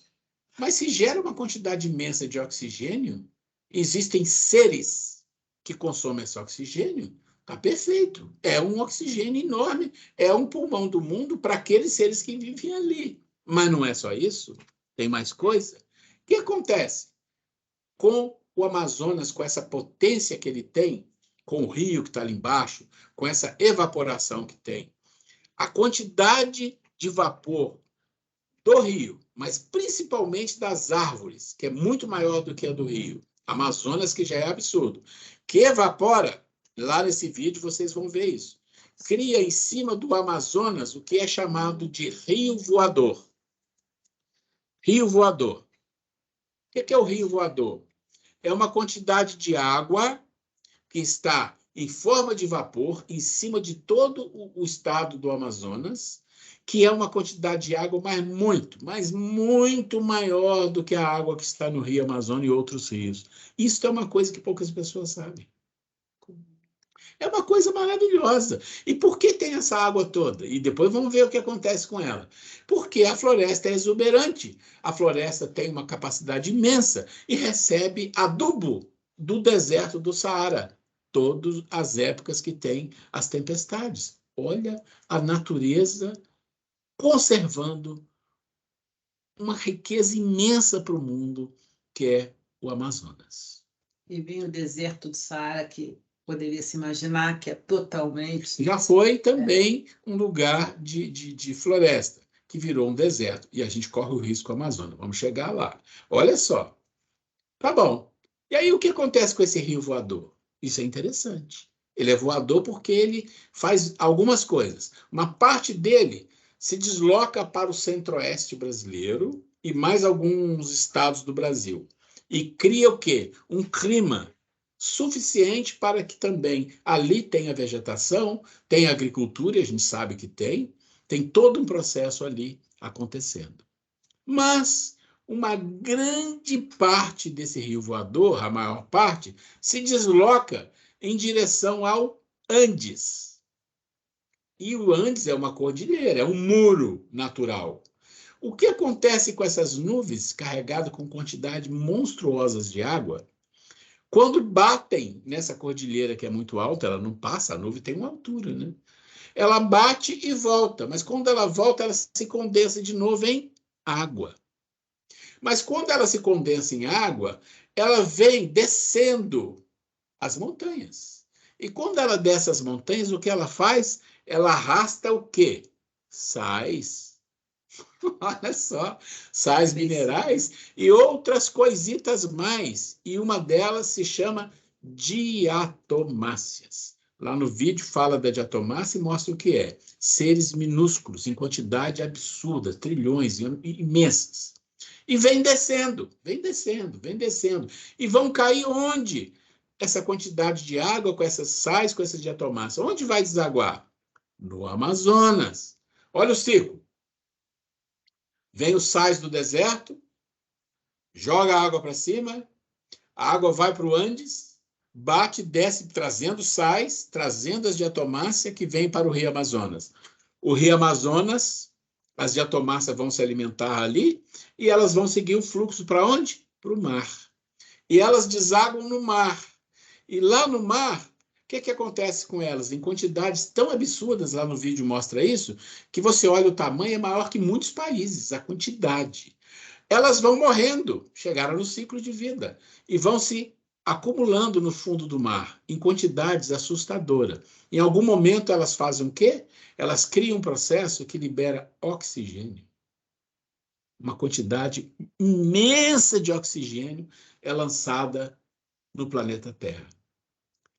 A: mas se gera uma quantidade imensa de oxigênio, existem seres que consomem esse oxigênio, está perfeito. É um oxigênio enorme, é um pulmão do mundo para aqueles seres que vivem ali. Mas não é só isso, tem mais coisa. O que acontece com o Amazonas, com essa potência que ele tem, com o rio que está ali embaixo, com essa evaporação que tem, a quantidade de vapor do rio, mas principalmente das árvores, que é muito maior do que a do rio, Amazonas, que já é absurdo, que evapora, lá nesse vídeo vocês vão ver isso, cria em cima do Amazonas o que é chamado de rio voador. Rio voador. O que é o rio voador? É uma quantidade de água que está em forma de vapor em cima de todo o estado do Amazonas, que é uma quantidade de água, mas muito maior do que a água que está no Rio Amazonas e outros rios. Isso é uma coisa que poucas pessoas sabem. É uma coisa maravilhosa. E por que tem essa água toda? E depois vamos ver o que acontece com ela. Porque a floresta é exuberante. A floresta tem uma capacidade imensa e recebe adubo do deserto do Saara, todas as épocas que tem as tempestades. Olha a natureza conservando uma riqueza imensa para o mundo, que é o Amazonas.
B: E vem o deserto do Saara, que poderia se imaginar que é totalmente...
A: Já foi também um lugar de floresta, que virou um deserto. E a gente corre o risco Amazonas. Vamos chegar lá. Olha só. Tá bom. E aí o que acontece com esse rio voador? Isso é interessante. Ele é voador porque ele faz algumas coisas. Uma parte dele se desloca para o centro-oeste brasileiro e mais alguns estados do Brasil. E cria o quê? Um clima suficiente para que também ali tenha vegetação, tenha agricultura, e a gente sabe que tem todo um processo ali acontecendo. Mas uma grande parte desse rio voador, a maior parte, se desloca em direção ao Andes. E o Andes é uma cordilheira, é um muro natural. O que acontece com essas nuvens carregadas com quantidades monstruosas de água? Quando batem nessa cordilheira que é muito alta, ela não passa, a nuvem tem uma altura, né? Ela bate e volta, mas quando ela volta, ela se condensa de novo em água. Mas quando ela se condensa em água, ela vem descendo as montanhas. E quando ela desce as montanhas, o que ela faz? Ela arrasta o quê? Sais. Olha só, sais minerais e outras coisitas mais. E uma delas se chama diatomáceas. Lá no vídeo fala da diatomácea e mostra o que é. Seres minúsculos, em quantidade absurda, trilhões, imensas. E vem descendo, vem descendo, vem descendo. E vão cair onde? Essa quantidade de água com essas sais, com essas diatomáceas. Onde vai desaguar? No Amazonas. Olha o ciclo. Vem os sais do deserto, joga a água para cima, a água vai para o Andes, bate, desce, trazendo sais, trazendo as diatomáceas que vêm para o Rio Amazonas. O Rio Amazonas, as diatomáceas vão se alimentar ali e elas vão seguir o fluxo para onde? Para o mar. E elas desaguam no mar. E lá no mar, o que acontece com elas? Em quantidades tão absurdas, lá no vídeo mostra isso, que você olha o tamanho, é maior que muitos países, a quantidade. Elas vão morrendo, chegaram no ciclo de vida, e vão se acumulando no fundo do mar, em quantidades assustadoras. Em algum momento elas fazem o quê? Elas criam um processo que libera oxigênio. Uma quantidade imensa de oxigênio é lançada no planeta Terra.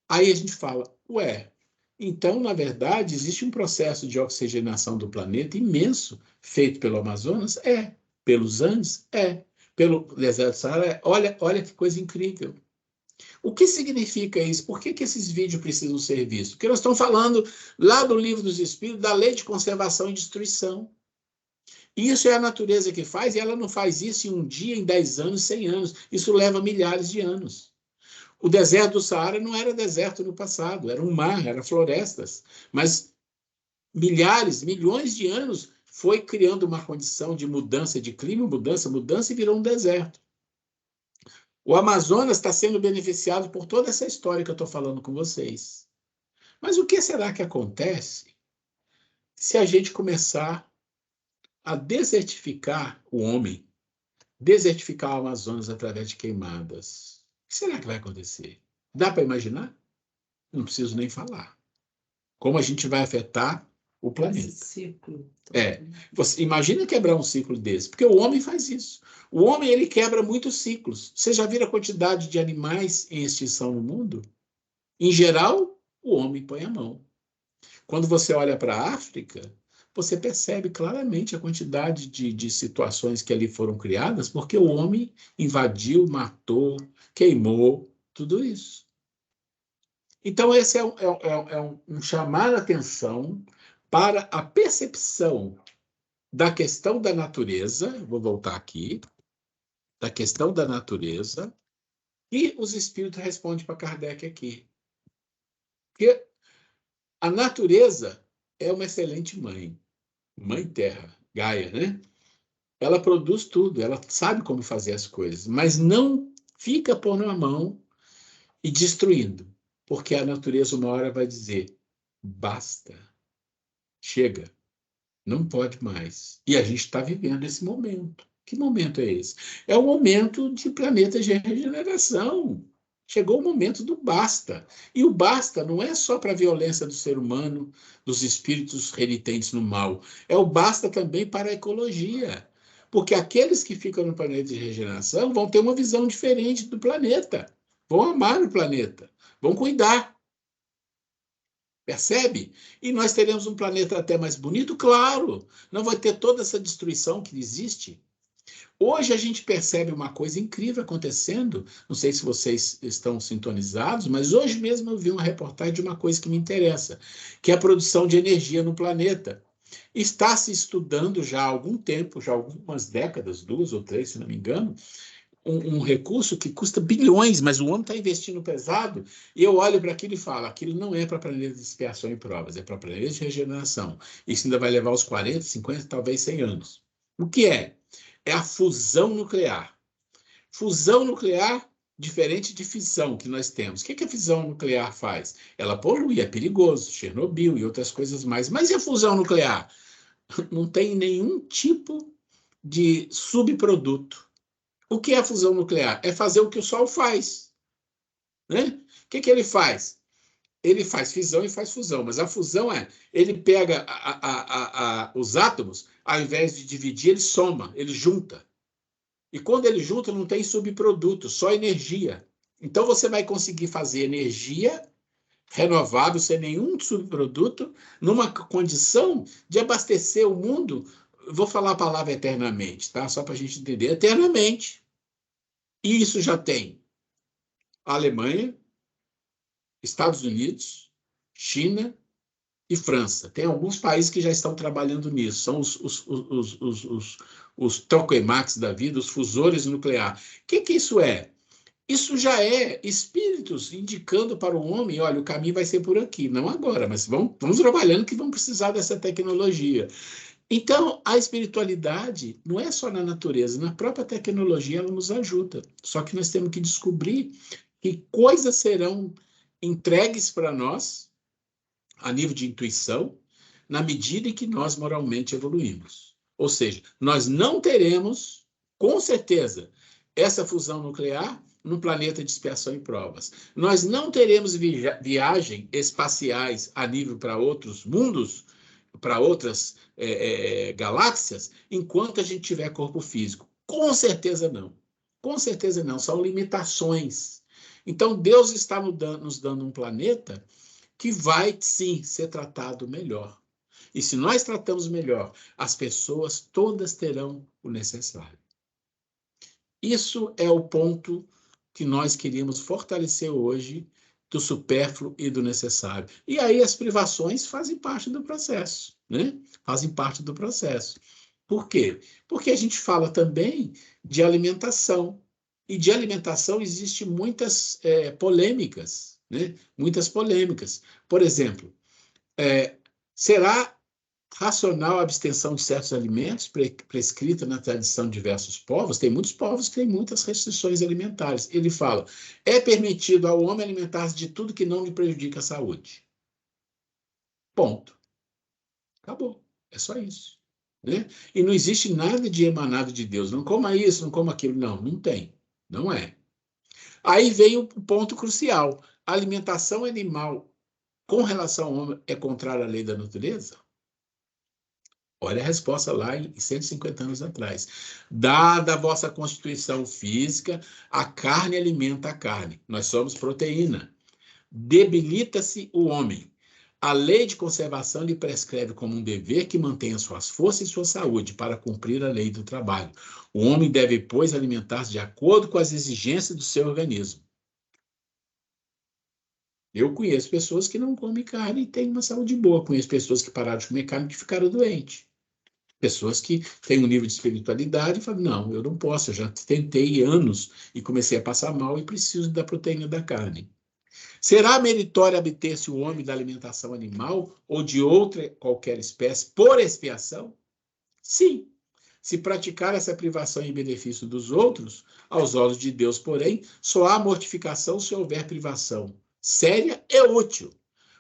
A: Aí a gente fala, ué, então, na verdade, existe um processo de oxigenação do planeta imenso, feito pelo Amazonas? É. Pelos Andes? É. Pelo deserto do Saara? É. Olha que coisa incrível. O que significa isso? Por que esses vídeos precisam ser vistos? Porque nós estamos falando lá do Livro dos Espíritos, da lei de conservação e destruição. Isso é a natureza que faz, e ela não faz isso em um dia, em 10 anos, 100 anos. Isso leva milhares de anos. O deserto do Saara não era deserto no passado, era um mar, era florestas. Mas milhares, milhões de anos foi criando uma condição de mudança de clima, mudança e virou um deserto. O Amazonas está sendo beneficiado por toda essa história que eu estou falando com vocês. Mas o que será que acontece se a gente começar a desertificar o homem, desertificar o Amazonas através de queimadas? que será que vai acontecer? Dá para imaginar? Não preciso nem falar. Como a gente vai afetar o planeta.
B: Esse ciclo.
A: Você imagina quebrar um ciclo desse, porque o homem faz isso. O homem, ele quebra muitos ciclos. Você já viu a quantidade de animais em extinção no mundo? Em geral, o homem põe a mão. Quando você olha para a África, você percebe claramente a quantidade de situações que ali foram criadas, porque o homem invadiu, matou, queimou, tudo isso. Então, esse é um chamar a atenção para a percepção da questão da natureza, vou voltar aqui, da questão da natureza, e os espíritos respondem para Kardec aqui. Porque a natureza é uma excelente mãe, mãe terra, Gaia, né? Ela produz tudo, ela sabe como fazer as coisas, mas não fica pondo a mão e destruindo, porque a natureza uma hora vai dizer, basta, chega, não pode mais. E a gente está vivendo esse momento. Que momento é esse? É o momento de planetas de regeneração. Chegou o momento do basta. E o basta não é só para a violência do ser humano, dos espíritos renitentes no mal. É o basta também para a ecologia. Porque aqueles que ficam no planeta de regeneração vão ter uma visão diferente do planeta. Vão amar o planeta. Vão cuidar. Percebe? E nós teremos um planeta até mais bonito? Claro! Não vai ter toda essa destruição que existe. Hoje a gente percebe uma coisa incrível acontecendo, não sei se vocês estão sintonizados, mas hoje mesmo eu vi uma reportagem de uma coisa que me interessa, que é a produção de energia no planeta. Está se estudando já há algum tempo, já há algumas décadas, 2 ou 3, se não me engano, um recurso que custa bilhões, mas o homem está investindo pesado, e eu olho para aquilo e falo, aquilo não é para planeta de expiação e provas, é para planeta de regeneração. Isso ainda vai levar uns 40, 50, talvez 100 anos. O que é? É a fusão nuclear. Fusão nuclear, diferente de fissão que nós temos. O que a fissão nuclear faz? Ela polui, é perigoso, Chernobyl e outras coisas mais. Mas e a fusão nuclear? Não tem nenhum tipo de subproduto. O que é a fusão nuclear? É fazer o que o Sol faz. Né? O que ele faz? Ele faz fissão e faz fusão, mas a fusão ele pega os átomos, ao invés de dividir, ele soma, ele junta. E quando ele junta, não tem subproduto, só energia. Então você vai conseguir fazer energia renovável, sem nenhum subproduto, numa condição de abastecer o mundo, vou falar a palavra eternamente, tá? Só para a gente entender, eternamente. E isso já tem a Alemanha, Estados Unidos, China e França. Tem alguns países que já estão trabalhando nisso. São os tokamaks da vida, os fusores nucleares. O que isso é? Isso já é espíritos indicando para o homem, olha, o caminho vai ser por aqui. Não agora, mas vamos trabalhando que vão precisar dessa tecnologia. Então, a espiritualidade não é só na natureza, na própria tecnologia ela nos ajuda. Só que nós temos que descobrir que coisas serão entregues para nós, a nível de intuição, na medida em que nós moralmente evoluímos. Ou seja, nós não teremos, com certeza, essa fusão nuclear no planeta de expiação e provas. Nós não teremos viagens espaciais a nível para outros mundos, para outras galáxias, enquanto a gente tiver corpo físico. Com certeza não. Com certeza não. São limitações. Então, Deus está nos dando um planeta que vai, sim, ser tratado melhor. E se nós tratamos melhor, as pessoas todas terão o necessário. Isso é o ponto que nós queríamos fortalecer hoje, do supérfluo e do necessário. E aí as privações fazem parte do processo, né? Fazem parte do processo. Por quê? Porque a gente fala também de alimentação. E de alimentação existem muitas polêmicas, né? Muitas polêmicas. Por exemplo, será racional a abstenção de certos alimentos prescrita na tradição de diversos povos? Tem muitos povos que têm muitas restrições alimentares. Ele fala, é permitido ao homem alimentar-se de tudo que não lhe prejudica a saúde. Ponto. Acabou. É só isso. Né? E não existe nada de emanado de Deus. Não coma isso, não coma aquilo. Não, não tem. Não é. Aí vem o ponto crucial. A alimentação animal com relação ao homem é contrária à lei da natureza? Olha a resposta lá em 150 anos atrás. Dada a vossa constituição física, a carne alimenta a carne. Nós somos proteína. Debilita-se o homem. A lei de conservação lhe prescreve como um dever que mantenha suas forças e sua saúde para cumprir a lei do trabalho. O homem deve, pois, alimentar-se de acordo com as exigências do seu organismo. Eu conheço pessoas que não comem carne e têm uma saúde boa. Conheço pessoas que pararam de comer carne e ficaram doentes. Pessoas que têm um nível de espiritualidade e falam, não, eu não posso, eu já tentei anos e comecei a passar mal e preciso da proteína da carne. Será meritório abster-se o homem da alimentação animal ou de outra qualquer espécie por expiação? Sim. Se praticar essa privação em benefício dos outros, aos olhos de Deus, porém, só há mortificação se houver privação séria e útil.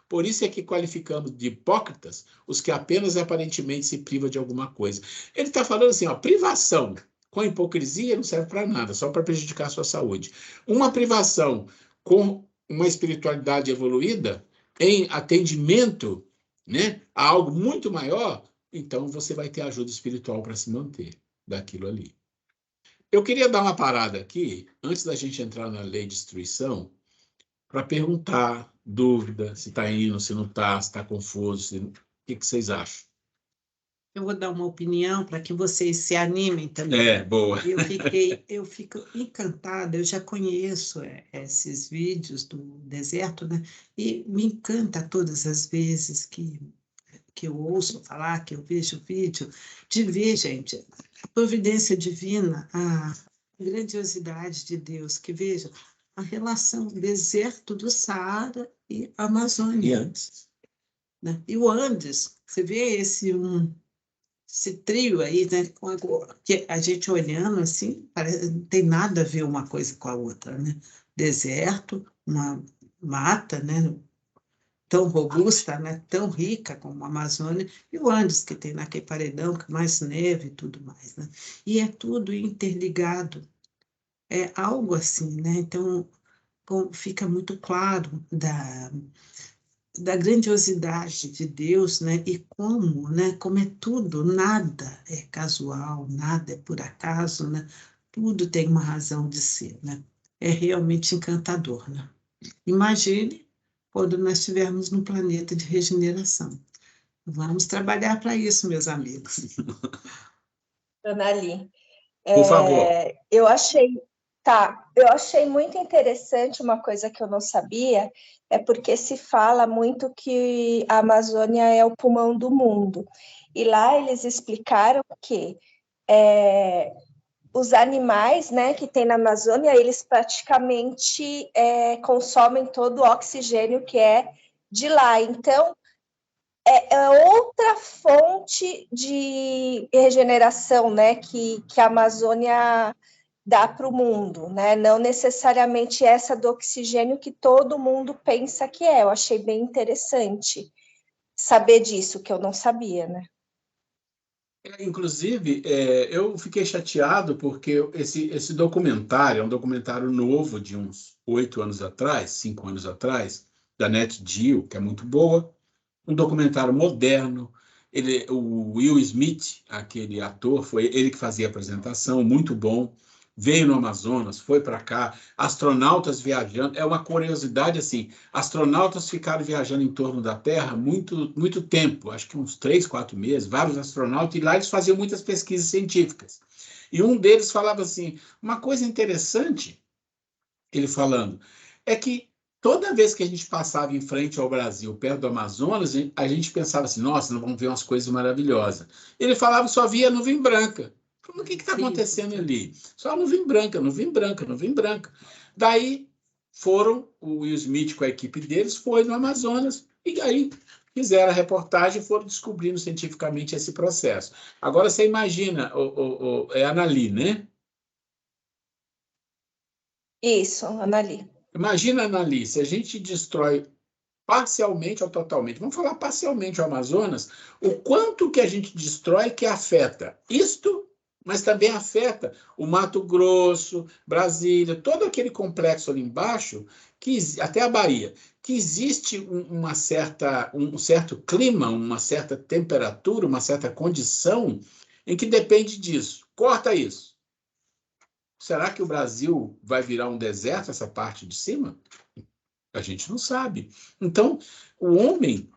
A: Por isso é que qualificamos de hipócritas os que apenas aparentemente se privam de alguma coisa. Ele está falando assim, ó, privação com hipocrisia não serve para nada, só para prejudicar a sua saúde. Uma privação com uma espiritualidade evoluída, em atendimento, né, a algo muito maior, então você vai ter ajuda espiritual para se manter daquilo ali. Eu queria dar uma parada aqui, antes da gente entrar na lei de destruição, para perguntar, dúvida, se está indo, se não está, se está confuso, o que vocês acham?
B: Eu vou dar uma opinião para que vocês se animem também.
A: É, boa.
B: Eu fico encantada, eu já conheço esses vídeos do deserto, né? E me encanta todas as vezes que eu ouço falar, que eu vejo vídeo, de ver, gente, a providência divina, a grandiosidade de Deus, que veja a relação deserto do Saara e Amazônia.
A: E antes?
B: Né? E o Andes, você vê esse trio aí, né? Que a gente olhando assim, não tem nada a ver uma coisa com a outra, né? Deserto, uma mata, né? Tão robusta, né? Tão rica como a Amazônia, e o Andes, que tem naquele paredão, que mais neve e tudo mais, né? E é tudo interligado. É algo assim, né? Então, fica muito claro da grandiosidade de Deus, né? E como, né? Como é tudo, nada é casual, nada é por acaso, né? Tudo tem uma razão de ser, né? É realmente encantador, né? Imagine quando nós estivermos num planeta de regeneração. Vamos trabalhar para isso, meus amigos.
E: Anali,
A: Por favor.
E: eu achei muito interessante uma coisa que eu não sabia, é porque se fala muito que a Amazônia é o pulmão do mundo. E lá eles explicaram que os animais, né, que tem na Amazônia, eles praticamente consomem todo o oxigênio que é de lá. Então, é outra fonte de regeneração, né, que a Amazônia dá para o mundo, né? Não necessariamente essa do oxigênio que todo mundo pensa que é. Eu achei bem interessante saber disso, que eu não sabia, né?
A: Inclusive, eu fiquei chateado porque esse documentário é um documentário novo de uns 8 anos atrás, 5 anos atrás, da NetGeo, que é muito boa, um documentário moderno. O Will Smith, aquele ator, foi ele que fazia a apresentação, muito bom. Veio no Amazonas, foi para cá, astronautas viajando. É uma curiosidade assim, astronautas ficaram viajando em torno da Terra muito tempo, acho que uns 3, 4 meses, vários astronautas, e lá eles faziam muitas pesquisas científicas. E um deles falava assim, uma coisa interessante, ele falando, é que toda vez que a gente passava em frente ao Brasil, perto do Amazonas, a gente pensava assim, nossa, nós vamos ver umas coisas maravilhosas. Ele falava que só via nuvem branca. O que está acontecendo ali? Só nuvem branca, nuvem branca, nuvem branca. Daí o Will Smith com a equipe deles foi no Amazonas e aí fizeram a reportagem e foram descobrindo cientificamente esse processo. Agora você imagina, é Anali, né?
E: Isso, Anali.
A: Imagina, Anali, se a gente destrói parcialmente ou totalmente, vamos falar parcialmente o Amazonas, o quanto que a gente destrói que afeta isto mas também afeta o Mato Grosso, Brasília, todo aquele complexo ali embaixo, até a Bahia, que existe um certo clima, uma certa temperatura, uma certa condição em que depende disso. Corta isso. Será que o Brasil vai virar um deserto, essa parte de cima? A gente não sabe. Então, o homem,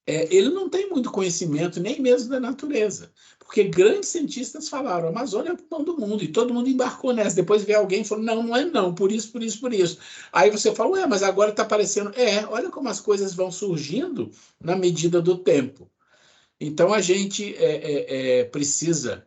A: ele não tem muito conhecimento nem mesmo da natureza, porque grandes cientistas falaram, a Amazônia é o pulmão do mundo, e todo mundo embarcou nessa. Depois veio alguém e falou, não, não é não, por isso, por isso, por isso. Aí você fala, ué, mas agora está aparecendo. Olha como as coisas vão surgindo na medida do tempo. Então, a gente precisa,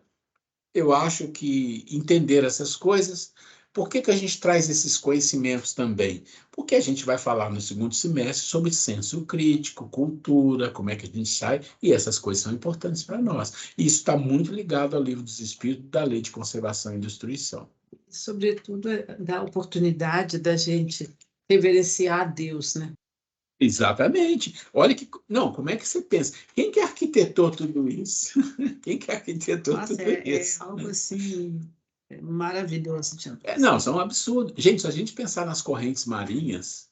A: eu acho que, entender essas coisas. Por que a gente traz esses conhecimentos também? Porque a gente vai falar no segundo semestre sobre senso crítico, cultura, como é que a gente sai, e essas coisas são importantes para nós. E isso está muito ligado ao Livro dos Espíritos, da Lei de Conservação e Destruição.
B: Sobretudo, dá a oportunidade da gente reverenciar a Deus, né?
A: Exatamente. Olha que... Não, como é que você pensa? Quem que arquitetou tudo isso? Quem que arquitetou tudo isso?
B: É algo assim maravilhoso.
A: Não, são absurdos. Gente, se a gente pensar nas correntes marinhas,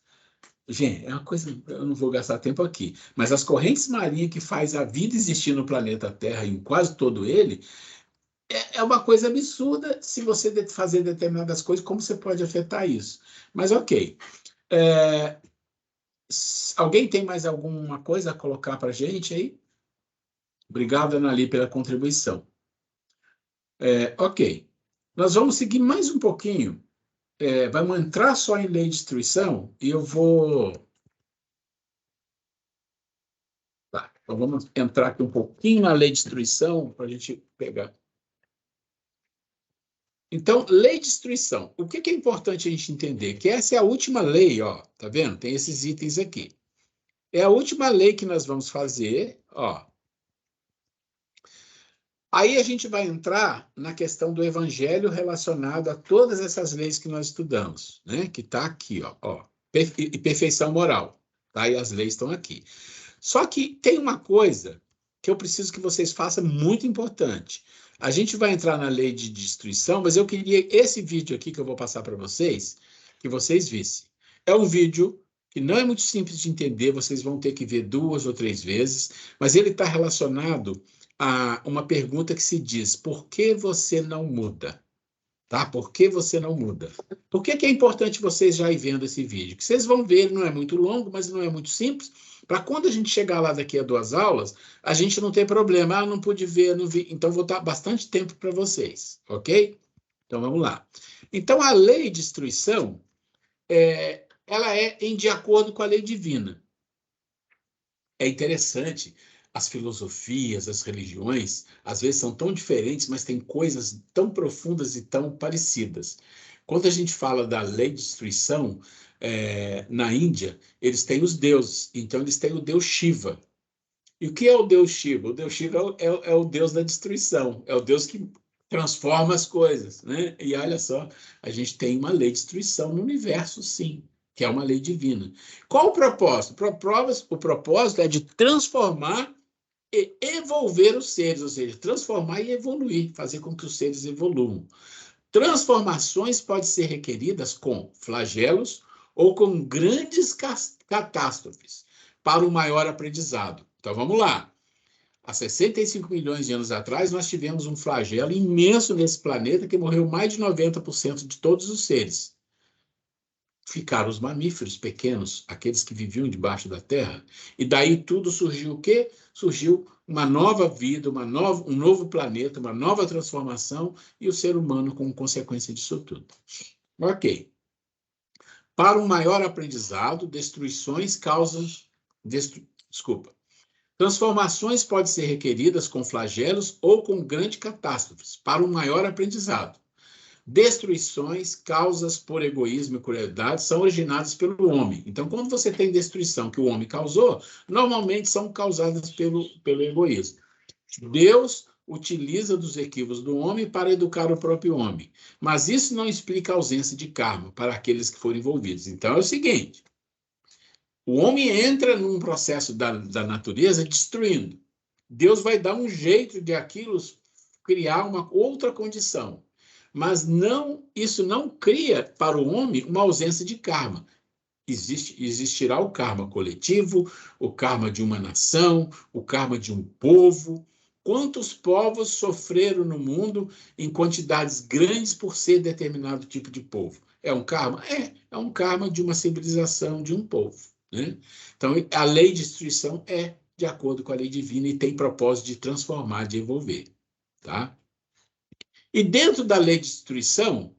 A: gente, é uma coisa, eu não vou gastar tempo aqui, mas as correntes marinhas que faz a vida existir no planeta Terra, em quase todo ele, é uma coisa absurda. Se você fazer determinadas coisas, como você pode afetar isso? Mas ok. Alguém tem mais alguma coisa a colocar para a gente aí? Obrigado, Anali, pela contribuição. Ok. Nós vamos seguir mais um pouquinho. Vamos entrar só em lei de destruição e eu vou... Tá, então vamos entrar aqui um pouquinho na lei de destruição para a gente pegar. Então, lei de destruição. O que é importante a gente entender? Que essa é a última lei, ó, tá vendo? Tem esses itens aqui. É a última lei que nós vamos fazer, ó. Aí a gente vai entrar na questão do evangelho relacionado a todas essas leis que nós estudamos, né? Que está aqui, ó. E perfeição moral, tá? E as leis estão aqui. Só que tem uma coisa que eu preciso que vocês façam muito importante. A gente vai entrar na lei de destruição, mas eu queria esse vídeo aqui que eu vou passar para vocês, que vocês vissem. É um vídeo que não é muito simples de entender, vocês vão ter que ver 2 ou 3 vezes, mas ele está relacionado a uma pergunta que se diz: por que você não muda? Tá? Por que você não muda? Por que é importante vocês já ir vendo esse vídeo? Que vocês vão ver, ele não é muito longo, mas não é muito simples, para quando a gente chegar lá daqui a 2 aulas, a gente não ter problema. Não pude ver, não vi. Então, vou dar bastante tempo para vocês, ok? Então, vamos lá. Então, a lei de destruição, ela é de acordo com a lei divina. É interessante, as filosofias, as religiões, às vezes são tão diferentes, mas têm coisas tão profundas e tão parecidas. Quando a gente fala da lei de destruição, na Índia, eles têm os deuses. Então, eles têm o deus Shiva. E o que é o deus Shiva? O deus Shiva é o deus da destruição, é o deus que transforma as coisas, né? E olha só, a gente tem uma lei de destruição no universo, sim, que é uma lei divina. Qual o propósito? O propósito é de transformar e evolver os seres, ou seja, transformar e evoluir, fazer com que os seres evoluam. Transformações podem ser requeridas com flagelos ou com grandes catástrofes para o maior aprendizado. Então, vamos lá. Há 65 milhões de anos atrás, nós tivemos um flagelo imenso nesse planeta que morreu mais de 90% de todos os seres. Ficaram os mamíferos pequenos, aqueles que viviam debaixo da terra. E daí tudo surgiu o quê? Surgiu uma nova vida, um novo planeta, uma nova transformação, e o ser humano como consequência disso tudo. Ok. Para um maior aprendizado, destruições causam... Transformações podem ser requeridas com flagelos ou com grandes catástrofes, para um maior aprendizado. Destruições, causas por egoísmo e crueldade, são originadas pelo homem. Então, quando você tem destruição que o homem causou, normalmente são causadas pelo egoísmo. Deus utiliza dos equívocos do homem para educar o próprio homem. Mas isso não explica a ausência de karma para aqueles que foram envolvidos. Então, é o seguinte: o homem entra num processo da natureza destruindo. Deus vai dar um jeito de aquilo criar uma outra condição. Mas isso não cria para o homem uma ausência de karma. Existirá o karma coletivo, o karma de uma nação, o karma de um povo. Quantos povos sofreram no mundo em quantidades grandes por ser determinado tipo de povo? É um karma? É um karma de uma civilização, de um povo, né? Então, a lei de destruição é de acordo com a lei divina e tem propósito de transformar, de envolver, tá? E dentro da lei de destruição,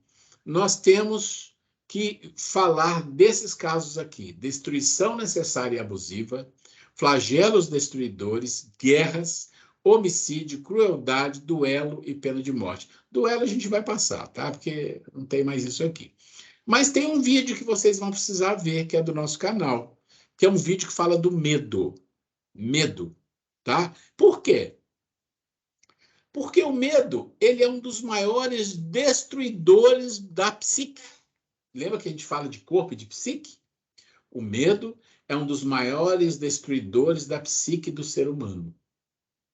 A: nós temos que falar desses casos aqui: destruição necessária e abusiva, flagelos destruidores, guerras, homicídio, crueldade, duelo e pena de morte. Duelo a gente vai passar, tá? Porque não tem mais isso aqui. Mas tem um vídeo que vocês vão precisar ver, que é do nosso canal, que é um vídeo que fala do medo. Medo, tá? Por quê? Porque o medo, ele é um dos maiores destruidores da psique. Lembra que a gente fala de corpo e de psique? O medo é um dos maiores destruidores da psique do ser humano.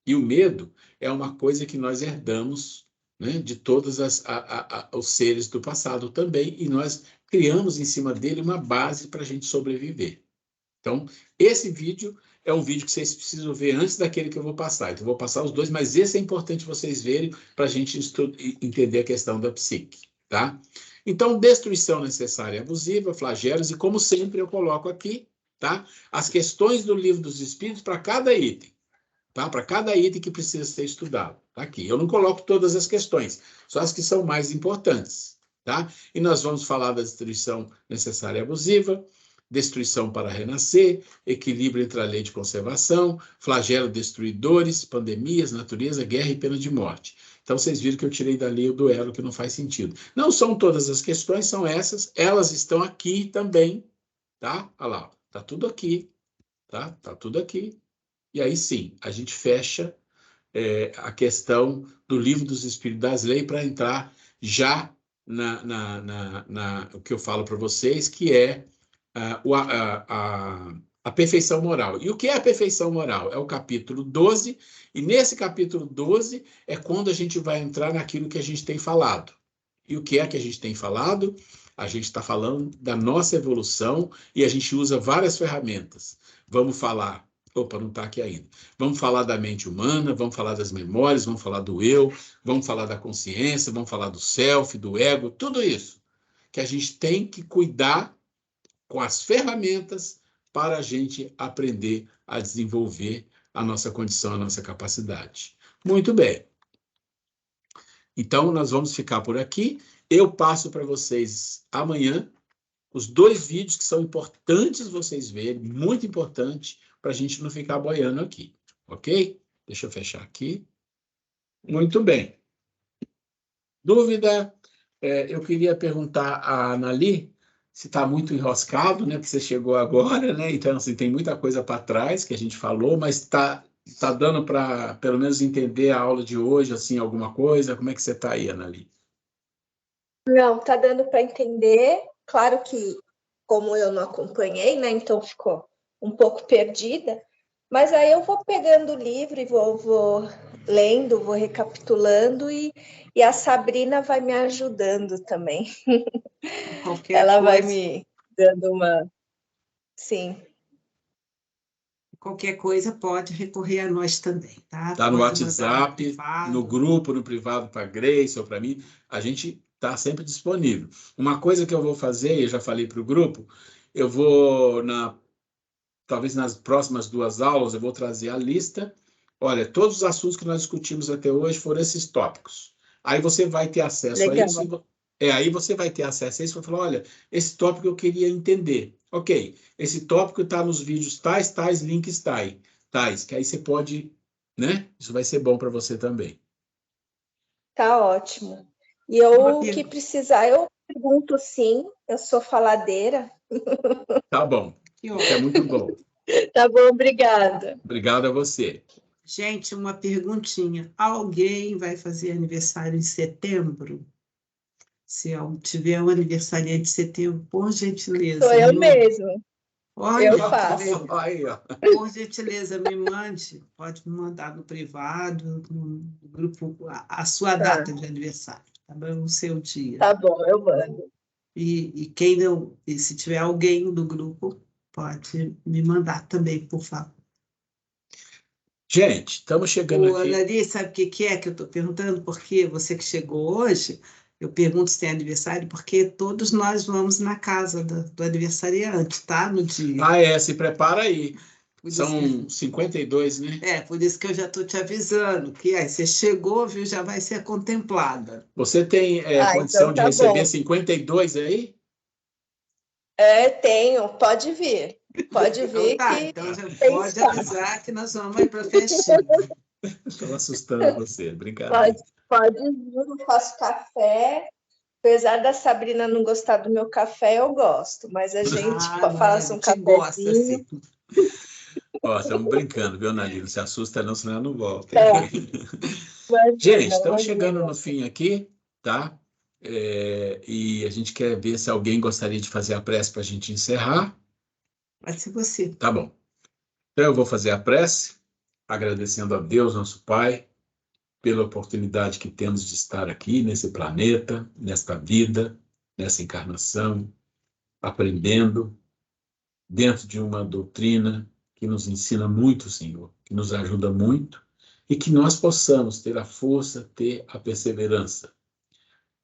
A: E o medo é uma coisa que nós herdamos, né, de todos os seres do passado também, e nós criamos em cima dele uma base para a gente sobreviver. Então, esse vídeo é um vídeo que vocês precisam ver antes daquele que eu vou passar. Então, eu vou passar os dois, mas esse é importante vocês verem para a gente entender a questão da psique, tá? Então, destruição necessária e abusiva, flagelos, e como sempre eu coloco aqui, tá? As questões do Livro dos Espíritos para cada item, tá? Para cada item que precisa ser estudado, tá aqui. Eu não coloco todas as questões, só as que são mais importantes, tá? E nós vamos falar da destruição necessária e abusiva, destruição para renascer, equilíbrio entre a lei de conservação, flagelo destruidores, pandemias, natureza, guerra e pena de morte. Então, vocês viram que eu tirei dali o duelo, que não faz sentido. Não são todas as questões, são essas. Elas estão aqui também, tá? Olha lá, tá tudo aqui, tá? Tá tudo aqui. E aí, sim, a gente fecha a questão do Livro dos Espíritos das Leis para entrar já o que eu falo para vocês, que é a perfeição moral. E o que é a perfeição moral? É o capítulo 12, e nesse capítulo 12 é quando a gente vai entrar naquilo que a gente tem falado. E o que é que a gente tem falado? A gente está falando da nossa evolução e a gente usa várias ferramentas. Vamos falar... Opa, não está aqui ainda. Vamos falar da mente humana, vamos falar das memórias, vamos falar do eu, vamos falar da consciência, vamos falar do self, do ego, tudo isso que a gente tem que cuidar com as ferramentas para a gente aprender a desenvolver a nossa condição, a nossa capacidade. Muito bem. Então, nós vamos ficar por aqui. Eu passo para vocês amanhã os dois vídeos que são importantes vocês verem, muito importante, para a gente não ficar boiando aqui, ok? Deixa eu fechar aqui. Muito bem. Dúvida? Eu queria perguntar à Anali se está muito enroscado, né? Porque você chegou agora, né? Então, assim, tem muita coisa para trás que a gente falou, mas está dando para, pelo menos, entender a aula de hoje, assim, alguma coisa? Como é que você está aí, Anali?
E: Não, está dando para entender. Claro que, como eu não acompanhei, né? Então ficou um pouco perdida. Mas aí eu vou pegando o livro e vou lendo, vou recapitulando e a Sabrina vai me ajudando também. Ela vai me dando uma... Sim.
B: Qualquer coisa pode recorrer a nós também, tá?
A: Tá no WhatsApp, no grupo, no privado para a Grace ou para mim, a gente está sempre disponível. Uma coisa que eu vou fazer, eu já falei para o grupo, eu vou, talvez nas próximas 2 aulas, eu vou trazer a lista. Olha, todos os assuntos que nós discutimos até hoje foram esses tópicos. Aí você vai ter acesso a isso. Aí você vai ter acesso a isso e vai falar, olha, esse tópico eu queria entender. Ok, esse tópico está nos vídeos tais, links tais, que aí você pode, né? Isso vai ser bom para você também.
E: Tá ótimo. E eu, que precisar, eu pergunto sim, eu sou faladeira.
A: Tá bom, é muito bom.
E: Tá bom, obrigada.
A: Obrigado a você.
B: Gente, uma perguntinha. Alguém vai fazer aniversário em setembro? Se tiver um aniversário de setembro, por gentileza.
E: Sou eu mesmo.
B: Olha,
E: Eu faço.
A: Aí, ó.
B: por gentileza, me mande, pode me mandar no privado, no grupo, a sua data de aniversário, tá bom? O seu dia.
E: Tá bom, eu mando.
B: E quem não, e se tiver alguém do grupo, pode me mandar também, por favor.
A: Gente, estamos chegando
B: Ô,
A: aqui.
B: Anari, sabe o que é que eu estou perguntando? Porque você que chegou hoje, eu pergunto se tem aniversário, porque todos nós vamos na casa do aniversariante, tá? No dia.
A: Ah, é, se prepara aí.
B: Por isso
A: São 52, né?
B: por isso que eu já estou te avisando, que aí você chegou, viu, já vai ser contemplada.
A: Você tem condição
E: então
A: de
E: tá
A: receber
E: bom.
A: 52 aí?
E: Tenho, pode vir. Pode vir
B: Então tá,
E: que
B: então já
E: tem
B: pode
E: espaço.
B: avisar que nós vamos aí para a festinha.
A: Estou assustando você, brincadeira.
E: Pode vir, eu faço café. Apesar da Sabrina não gostar do meu café, eu gosto, mas a gente faz um
B: te gosta,
E: cafezinho.
B: assim.
A: Ó, estamos brincando, viu, Nali? Não se assusta não, senão ela não volta.
E: Imagina,
A: Gente, estamos
E: imagina.
A: chegando no fim aqui, tá? E a gente quer ver se alguém gostaria de fazer a prece para a gente encerrar.
B: Vai ser você.
A: Tá bom. Então eu vou fazer a prece, agradecendo a Deus, nosso Pai, pela oportunidade que temos de estar aqui nesse planeta, nesta vida, nessa encarnação, aprendendo dentro de uma doutrina que nos ensina muito, Senhor, que nos ajuda muito e que nós possamos ter a força, ter a perseverança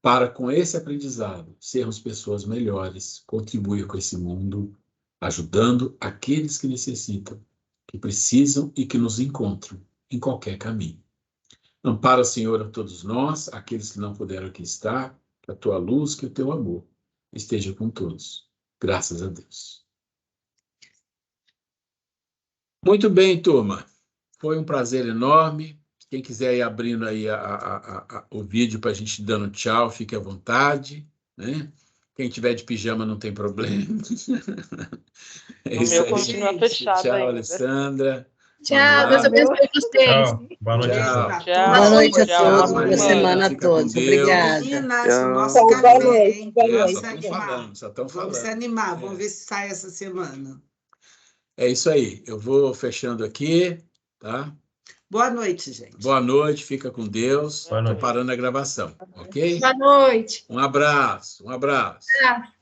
A: para, com esse aprendizado, sermos pessoas melhores, contribuir com esse mundo, ajudando aqueles que necessitam, que precisam e que nos encontram em qualquer caminho. Ampara, Senhor, a todos nós, aqueles que não puderam aqui estar, que a tua luz, que o teu amor esteja com todos. Graças a Deus. Muito bem, turma. Foi um prazer enorme. Quem quiser ir abrindo aí o vídeo para a gente dando tchau, fique à vontade, né? Quem tiver de pijama não tem problema.
F: O meu continua fechado
A: Tchau,
F: ainda.
A: Alessandra.
G: Tchau, Deus abençoe vocês.
D: Tchau. Boa noite a
A: Tchau.
D: todos.
F: Tchau.
C: Boa noite a
F: Tchau,
C: todos,
F: boa
C: boa semana
A: Fica
C: a
A: com
C: todos.
A: Deus.
C: Obrigada.
B: Meninas,
F: Tchau.
B: o nosso
E: Boa
B: café,
E: noite,
B: hein?
E: boa
B: Vamos
E: noite.
B: se
A: Só estão
B: animar.
A: falando, só estão
B: Vamos se
A: falando.
B: animar, vamos ver se sai essa semana.
A: É isso aí. Eu vou fechando aqui, tá?
B: Boa noite, gente.
A: Boa noite, fica com Deus.
D: Boa
A: Estou
D: noite.
A: parando a gravação, ok?
G: Boa noite.
A: Um abraço, um abraço.
G: Tchau.